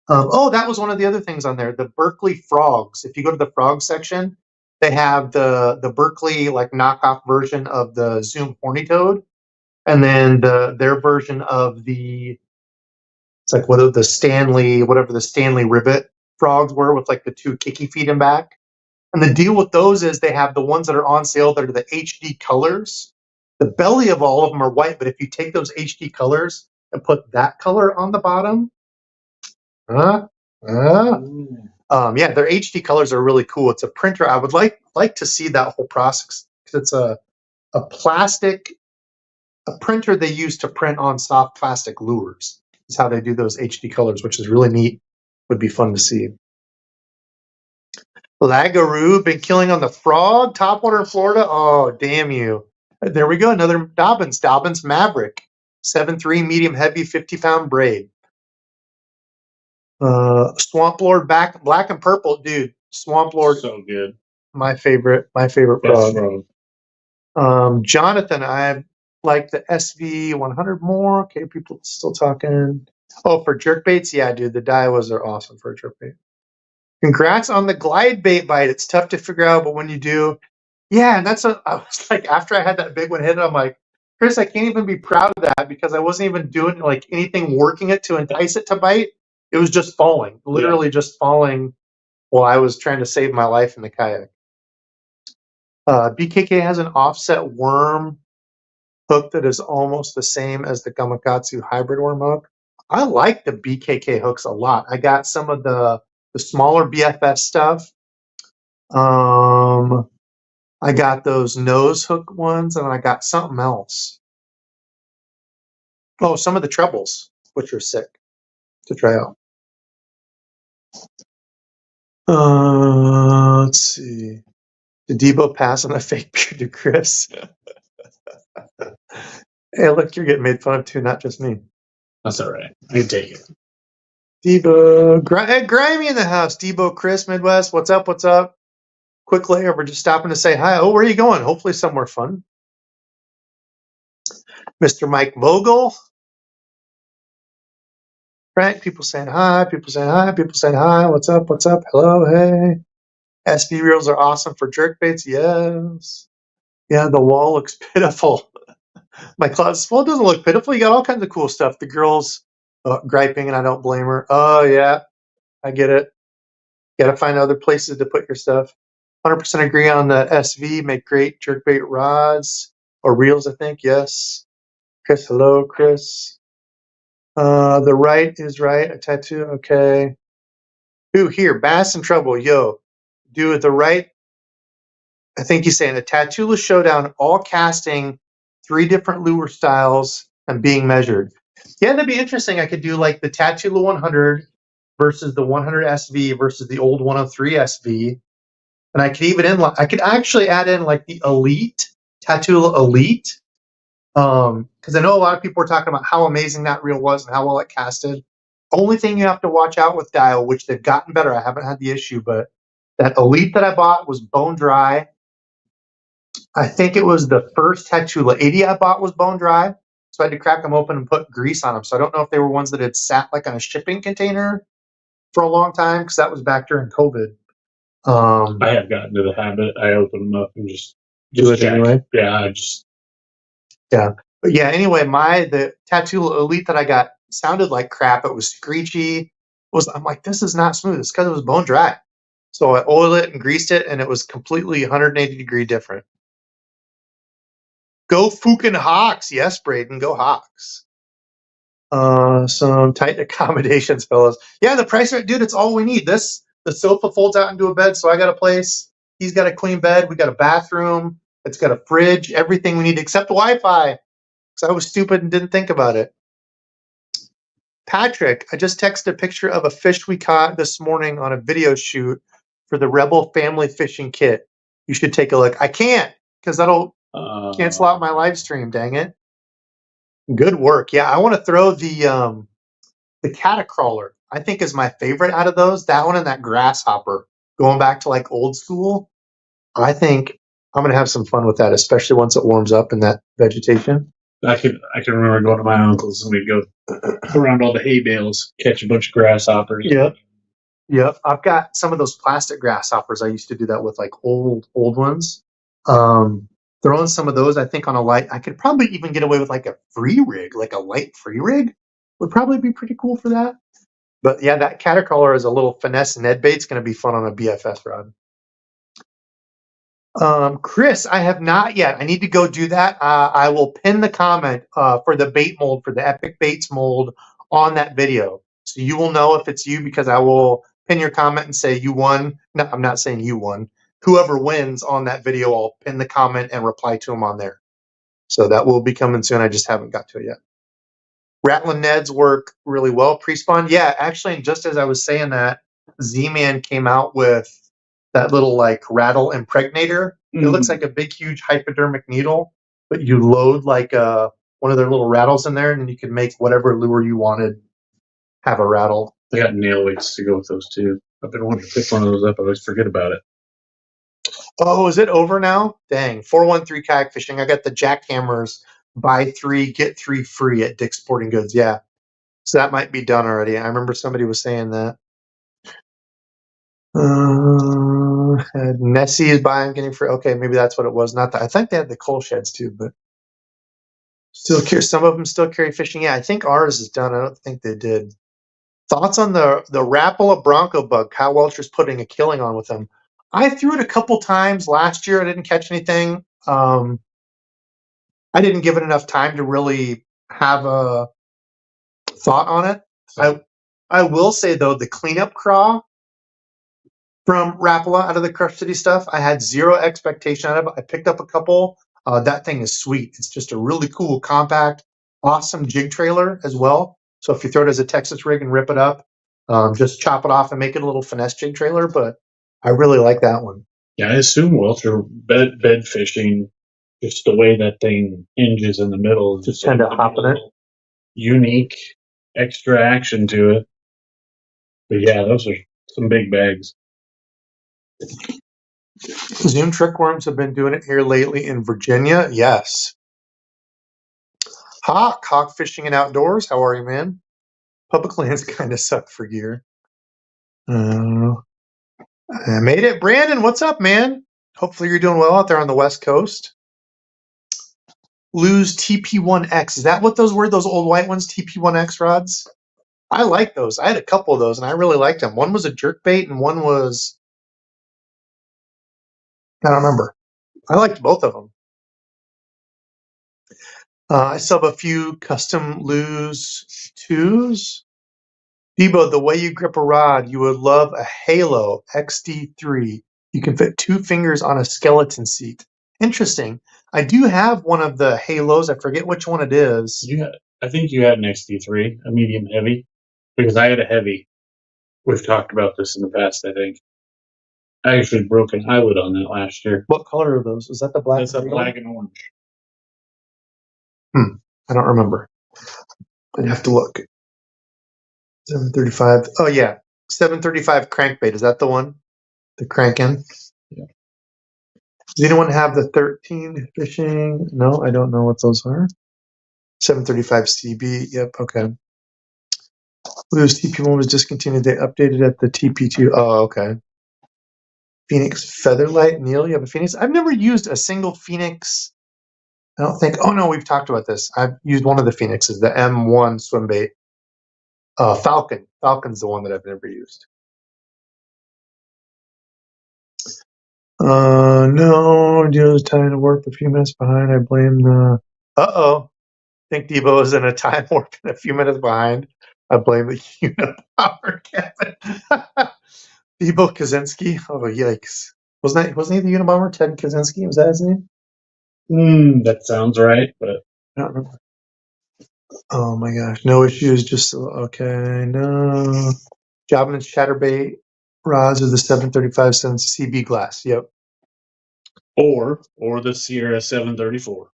That was one of the other things on there. The Berkeley Frogs. If you go to the frog section, they have the Berkeley like knockoff version of the Zoom Horny Toad, and then their version of it's like whatever the Stanley Ribbit frogs were with like the two kicky feet in back. And the deal with those is they have the ones that are on sale that are the HD colors. The belly of all of them are white, but if you take those HD colors and put that color on the bottom, their HD colors are really cool. It's a printer. I would like to see that whole process because it's a printer they use to print on soft plastic lures. Is how they do those HD colors, which is really neat. Would be fun to see. Lagaroo been killing on the frog topwater in Florida. Oh, damn you! There we go. Another Dobbins Maverick, 7.3 medium heavy, 50-pound braid. Swamp Lord black and purple, dude. Swamp Lord, so good. My favorite frog. Jonathan, I like the SV 100 more. Okay, people still talking. Oh, for jerkbaits, yeah, dude, the Daiwas are awesome for a jerkbait. Congrats on the glide bait bite. It's tough to figure out, but when you do, yeah, and I was like, after I had that big one hit, I'm like, Chris, I can't even be proud of that because I wasn't even doing like anything working it to entice it to bite. It was just falling, literally just falling while I was trying to save my life in the kayak. BKK has an offset worm hook that is almost the same as the Gamakatsu hybrid worm hook. I like the BKK hooks a lot. I got some of the smaller BFS stuff. I got those nose hook ones, and I got something else. Oh, some of the trebles, which are sick to try out. Let's see. Did Debo pass on a fake beard to Chris? Hey, look, you're getting made fun of too, not just me. That's all right. I can take it. Debo, Grimy in the house. Debo, Chris, Midwest. What's up? What's up? Quick layover, just stopping to say hi. Oh, where are you going? Hopefully somewhere fun. Mr. Mike Vogel. Frank, people saying hi. People saying hi. People saying hi. What's up? What's up? Hello, hey. SV reels are awesome for jerkbaits. Yes. Yeah, the wall looks pitiful. My closet's full. It doesn't look pitiful. You got all kinds of cool stuff. The girl's griping, and I don't blame her. Oh, yeah. I get it. Got to find other places to put your stuff. 100% agree on the SV. Make great jerkbait rods or reels, I think. Yes. Chris, hello, Chris. The right is right. A tattoo. Okay. Who here? Bass in trouble. Yo. Do it the right. I think he's saying a Tattoola Showdown, all casting 3 different lure styles and being measured. Yeah, that'd be interesting. I could do like the Tattoola 100 versus the 100 SV versus the old 103 SV. And I could actually add in like the Elite, Tattoola Elite. Because I know a lot of people were talking about how amazing that reel was and how well it casted. Only thing you have to watch out with dial, which they've gotten better. I haven't had the issue, but that Elite that I bought was bone dry. I think it was the first Tattoola 80 I bought was bone dry. So I had to crack them open and put grease on them. So I don't know if they were ones that had sat like on a shipping container for a long time because that was back during COVID. I have gotten to the habit. I open them up and just do it check. anyway. Yeah, But yeah, anyway, the Tattoola Elite that I got sounded like crap. It was screechy. I'm like, this is not smooth. It's because it was bone dry. So I oiled it and greased it, and it was completely 180 degree different. Go Fukin Hawks. Yes, Braden, go Hawks. Some tight accommodations, fellas. Yeah, the price right, dude, it's all we need. The sofa folds out into a bed, so I got a place. He's got a queen bed. We got a bathroom. It's got a fridge, everything we need except Wi-Fi. Because I was stupid and didn't think about it. Patrick, I just texted a picture of a fish we caught this morning on a video shoot for the Rebel Family Fishing Kit. You should take a look. I can't because that'll cancel out my live stream. Dang it! Good work. Yeah, I want to throw the catacrawler. I think is my favorite out of those. That one and that grasshopper. Going back to like old school, I think I'm gonna have some fun with that, especially once it warms up in that vegetation. I can remember going to my uncle's and we'd go around all the hay bales, catch a bunch of grasshoppers. Yep. I've got some of those plastic grasshoppers. I used to do that with like old ones. Throwing some of those, I think on a light, I could probably even get away with like a free rig, like a light free rig would probably be pretty cool for that. But yeah, that catacrawler is a little finesse Ned bait. It's going to be fun on a BFS rod. Chris, I have not yet. I need to go do that. I will pin the comment for the bait mold, for the Epic Baits mold on that video. So you will know if it's you because I will pin your comment and say you won. No, I'm not saying you won. Whoever wins on that video, I'll pin the comment and reply to them on there. So that will be coming soon. I just haven't got to it yet. Rattlin' Neds work really well. Pre-spawn, yeah, actually, and just as I was saying that, Z-Man came out with that little like rattle impregnator. It looks like a big, huge hypodermic needle, but you load like one of their little rattles in there, and then you can make whatever lure you wanted have a rattle. They got nail weights to go with those too. I've been wanting to pick one of those up. I always forget about it. Oh, is it over now? Dang. 413 kayak fishing. I got the jackhammers. Buy 3, get 3 free at Dick's Sporting Goods. Yeah. So that might be done already. I remember somebody was saying that. Nessie is buying, getting free. Okay, maybe that's what it was. Not that. I think they had the coal sheds too, but still carry. Some of them still carry fishing. Yeah, I think ours is done. I don't think they did. Thoughts on the Rapala Bronco bug? Kyle Welcher's putting a killing on with them. I threw it a couple times last year. I didn't catch anything. I didn't give it enough time to really have a thought on it. I will say though, the cleanup craw from Rapala out of the Crush City stuff, I had zero expectation out of it. I picked up a couple. That thing is sweet. It's just a really cool, compact, awesome jig trailer as well. So if you throw it as a Texas rig and rip it up, just chop it off and make it a little finesse jig trailer. But I really like that one. Yeah, I assume Welcher bed fishing, just the way that thing hinges in the middle, Just kind of hopping it. Unique, extra action to it. But yeah, those are some big bags. Zoom trick worms have been doing it here lately in Virginia. Yes. Hawk fishing and outdoors. How are you, man? Public lands kind of suck for gear. I made it. Brandon, what's up, man? Hopefully you're doing well out there on the West Coast. Lose TP1X. Is that what those were? Those old white ones, TP1X rods? I like those. I had a couple of those, and I really liked them. One was a jerkbait, and one was... I don't remember. I liked both of them. I still have a few custom Lose 2s. Debo, the way you grip a rod, you would love a Halo XD3. You can fit 2 fingers on a skeleton seat. Interesting. I do have one of the Halos. I forget which one it is. I think you had an XD3, a medium heavy, because I had a heavy. We've talked about this in the past, I think. I actually broke an eyelid on that last year. What color are those? Is that the black? That's a black and orange. I don't remember. I'd have to look. 735. Oh, yeah. 735 crankbait. Is that the one? The crankin'? Yeah. Does anyone have the 13 fishing? No, I don't know what those are. 735 CB. Yep. Okay. Blues TP1 was discontinued. They updated at the TP2. Oh, okay. Phoenix Featherlight. Neil, you have a Phoenix? I've never used a single Phoenix. I don't think. Oh, no, we've talked about this. I've used one of the Phoenixes, the M1 Swimbait. Falcon. Falcon's the one that I've never used. No, Debo's time to warp a few minutes behind. I blame the. I think Debo is in a time warp and a few minutes behind. I blame the Unipower Kevin. Debo Kaczynski. Oh, yikes. Wasn't he the Unabomber? Ted Kaczynski? Was that his name? That sounds right, but I don't remember. Oh my gosh, no issues. Just okay. No. Jobman's chatterbait rods are the 735 CB glass. Yep. Or the Sierra 734.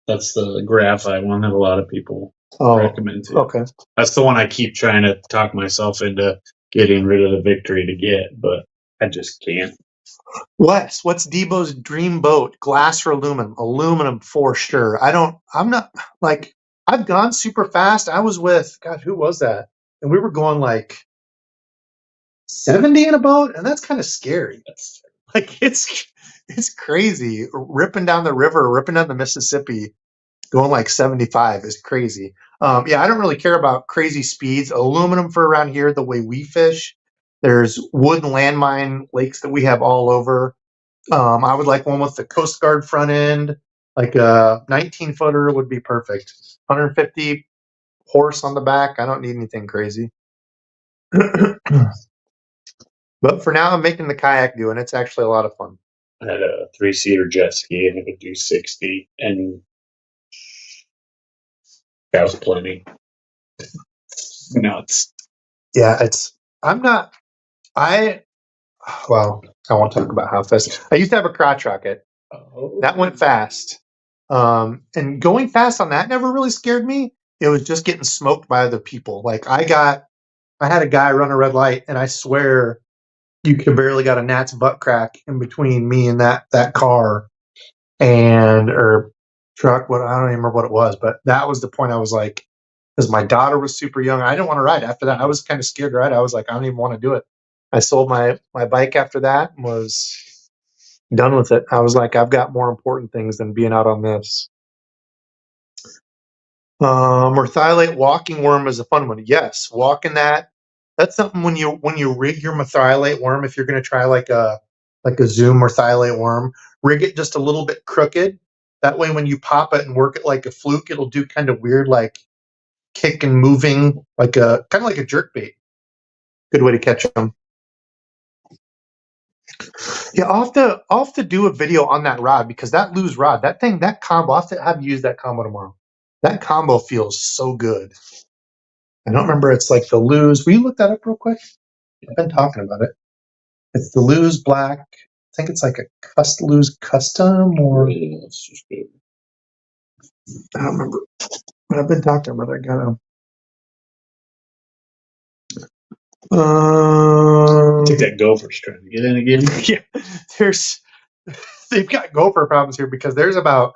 That's the graphite one that a lot of people recommend too. Okay. That's the one I keep trying to talk myself into getting rid of the Victory to get, but I just can't. Wes, what's DEBO'S dream boat? Glass or aluminum? Aluminum for sure. I'm not like, I've gone super fast. I was with, God, who was that? And we were going like 70 in a boat, and that's kind of scary. Like it's crazy. Ripping down the river, ripping down the Mississippi, going like 75 is crazy. Yeah, I don't really care about crazy speeds. Aluminum for around here, the way we fish. There's wood and landmine lakes that we have all over. I would like one with the Coast Guard front end, like a 19 footer would be perfect. 150 horse on the back. I don't need anything crazy. But for now, I'm making the kayak do, and it's actually a lot of fun. I had a 3-seater jet ski, and it would do 60, and that was plenty. Nuts. Yeah, I won't talk about how fast. I used to have a crotch rocket. That went fast. And going fast on that never really scared me. It was just getting smoked by other people. Like I had a guy run a red light, and I swear you could barely got a gnat's butt crack in between me and that car or truck. I don't even remember what it was, but that was the point. I was like, because my daughter was super young, I didn't want to ride after that. I was kind of scared to ride. I was like, I don't even want to do it. I sold my bike after that and was done with it. I was like, I've got more important things than being out on this. Merthiolate walking worm is a fun one. Yes, walking that. That's something when you rig your merthiolate worm, if you're going to try like a Zoom merthiolate worm, rig it just a little bit crooked. That way, when you pop it and work it like a fluke, it'll do kind of weird, like kick and moving, like a kind of like a jerk bait. Good way to catch them. Yeah, I'll have to do a video on that rod because that loose rod, that combo, I'll have to have you use that combo tomorrow. That combo feels so good. I don't remember. It's like the Lose. Will you look that up real quick? I've been talking about it. It's the Lose Black. I think it's like a Lose Custom or. I don't remember. But I've been talking about it. I got I think that gopher's trying to get in again. Yeah, they've got gopher problems here because there's about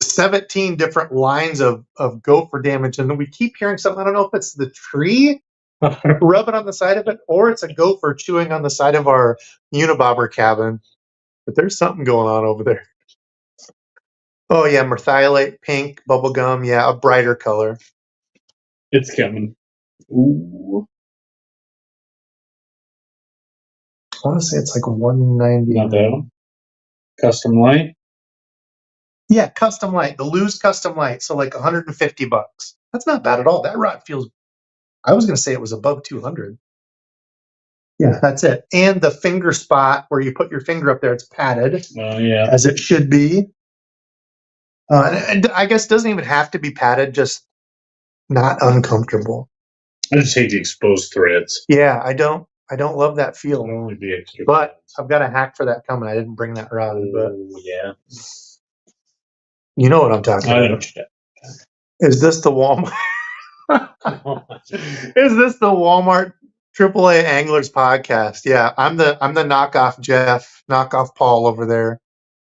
17 different lines of gopher damage, and we keep hearing something. I don't know if it's the tree rubbing on the side of it, or it's a gopher chewing on the side of our unibobber cabin. But there's something going on over there. Oh yeah, merthiolate, pink, bubblegum. Yeah, a brighter color. It's coming. Ooh. I want to say it's like 190. Not that one. Custom light. Yeah, custom light. The Lose custom light. So like $150. That's not bad at all. That rod feels. I was going to say it was above 200. Yeah, that's it. And the finger spot where you put your finger up there, it's padded. Yeah, as it should be. And I guess it doesn't even have to be padded. Just not uncomfortable. I just hate the exposed threads. Yeah, I don't love that feel. It'll only be extra. But I've got a hack for that coming. I didn't bring that rod, but yeah. You know what I'm talking about. Is this the Walmart? Is this the Walmart AAA Anglers podcast? Yeah, I'm the knockoff Jeff, knockoff Paul over there.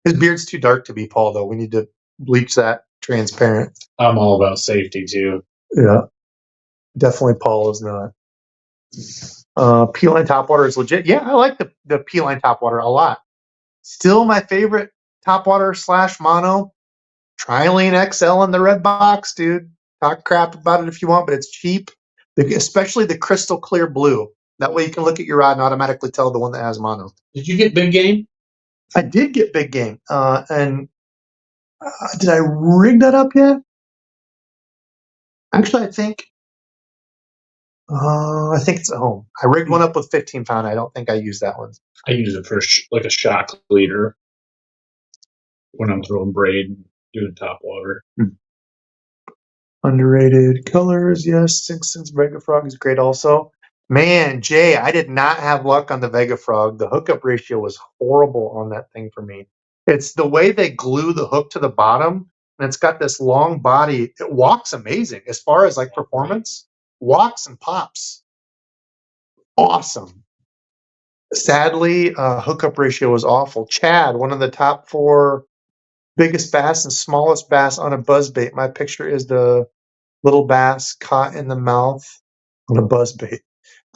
His beard's too dark to be Paul, though. We need to bleach that transparent. I'm all about safety too. Yeah, definitely Paul is not. P-line topwater is legit. Yeah, I like the P-line topwater a lot. Still my favorite topwater / mono. Trilene XL in the red box, dude. Talk crap about it if you want, but it's cheap. Especially the crystal clear blue. That way you can look at your rod and automatically tell the one that has mono. Did you get big game? I did get big game. And did I rig that up yet? Actually, I think it's at home. I rigged one up with 15 pound. I don't think I used that one. I use it for like a shock leader when I'm throwing braid and doing top water. Underrated colors, yes. Simpsons Vega Frog is great also. Man, Jay, I did not have luck on the Vega Frog. The hookup ratio was horrible on that thing for me. It's the way they glue the hook to the bottom, and it's got this long body. It walks amazing as far as like performance. Walks and pops. Awesome. Sadly, hookup ratio was awful. Chad, one of the top 4 biggest bass and smallest bass on a buzzbait. My picture is the little bass caught in the mouth on a buzzbait.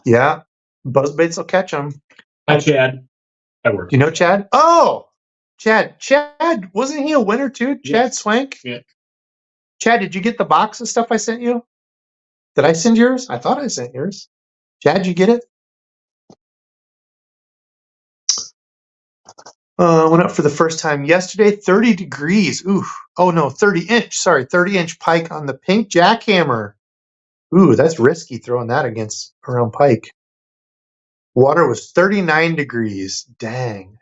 Yeah, buzzbaits will catch them. Hi, Chad. I work. You know Chad? Oh, Chad. Chad, wasn't he a winner too? Chad Swank? Yeah. Chad, did you get the box of stuff I sent you? Did I send yours? I thought I sent yours. Chad, did you get it? Went up for the first time yesterday. 30 degrees. Ooh. Oh no, 30 inch. Sorry, 30-inch pike on the pink jackhammer. Ooh, that's risky throwing that against around pike. Water was 39 degrees. Dang.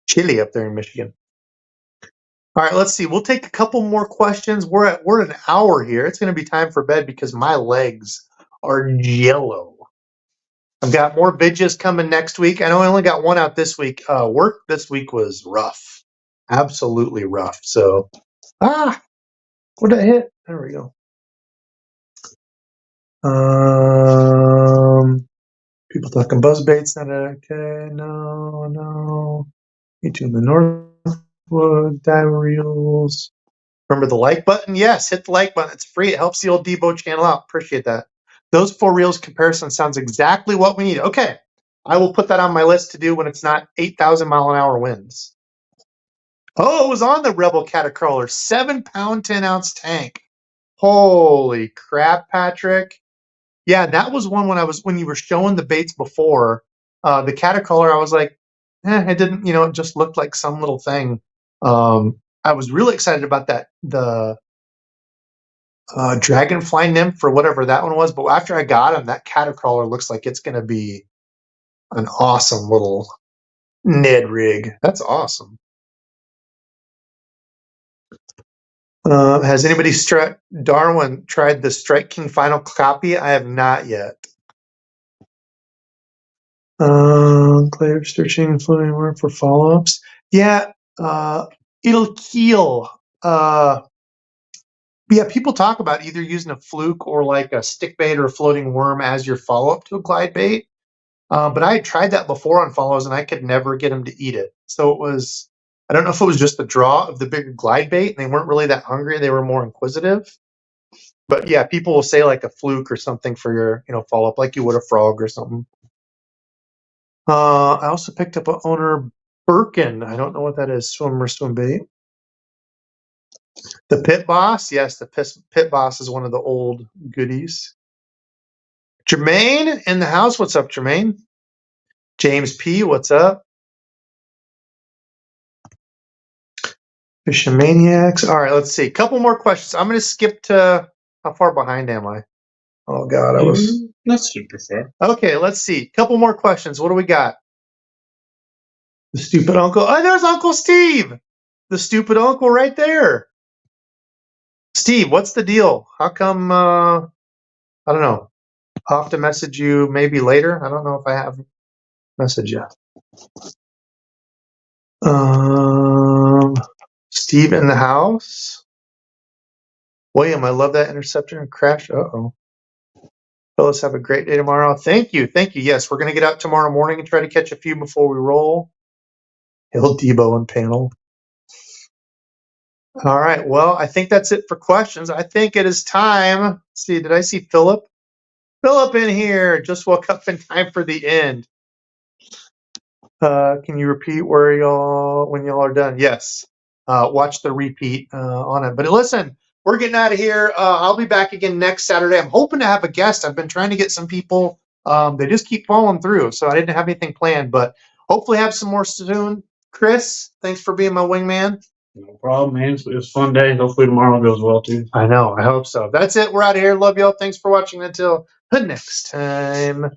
Chilly up there in Michigan. All right, let's see. We'll take a couple more questions. We're at an hour here. It's going to be time for bed because my legs are jello. I've got more videos coming next week. I know I only got one out this week. Work this week was rough. Absolutely rough. So, what did I hit? There we go. People talking buzzbaits. Not okay. No. Me too in the Northwood, dive reels. Remember the like button? Yes, hit the like button. It's free. It helps the old Debo channel out. Appreciate that. Those 4 reels comparison sounds exactly what we need. Okay. I will put that on my list to do when it's not 8,000 mile an hour winds. Oh, it was on the Rebel Catercrawler. 7-pound, 10-ounce tank. Holy crap, Patrick. Yeah, that was one when you were showing the baits before. The Catercrawler, I was like, it didn't, it just looked like some little thing. I was really excited about that, the Dragonfly Nymph or whatever that one was. But after I got him, that Catercrawler looks like it's going to be an awesome little Ned rig. That's awesome. Has anybody Darwin tried the Strike King Final copy? I have not yet. Clay searching floating work for follow-ups. Yeah, it'll keel. Yeah, people talk about either using a fluke or like a stick bait or a floating worm as your follow-up to a glide bait. But I had tried that before on follows and I could never get them to eat it. So I don't know if it was just the draw of the bigger glide bait and they weren't really that hungry. They were more inquisitive. But yeah, people will say like a fluke or something for your, follow-up, like you would a frog or something. I also picked up an owner Birkin. I don't know what that is. Swimbait. The Pit Boss. Yes, the Pit Boss is one of the old goodies. Jermaine in the house. What's up, Jermaine? James P. What's up? Fishing Maniacs. All right, let's see. A couple more questions. I'm going to skip to, how far behind am I? Oh, God, I was. Not super far. Okay, let's see. Couple more questions. What do we got? The stupid uncle. Oh, there's Uncle Steve. The stupid uncle right there. Steve, what's the deal? How come, I don't know. I'll have to message you maybe later. I don't know if I have message yet. Steve in the house. William, I love that interceptor and crash. Uh-oh. Fellas, have a great day tomorrow. Thank you. Yes, we're going to get out tomorrow morning and try to catch a few before we roll. Hill, Debo, and panel. All right. Well, I think that's it for questions. I think it is time. Let's see, did I see Philip? Philip in here. Just woke up in time for the end. Can you repeat when y'all are done? Yes. Watch the repeat on it. But listen, we're getting out of here. I'll be back again next Saturday. I'm hoping to have a guest. I've been trying to get some people. They just keep falling through, so I didn't have anything planned, but hopefully have some more soon. Chris, thanks for being my wingman. No problem, man. It was a fun day. Hopefully tomorrow goes well, too. I know. I hope so. That's it. We're out of here. Love y'all. Thanks for watching. Until the next time.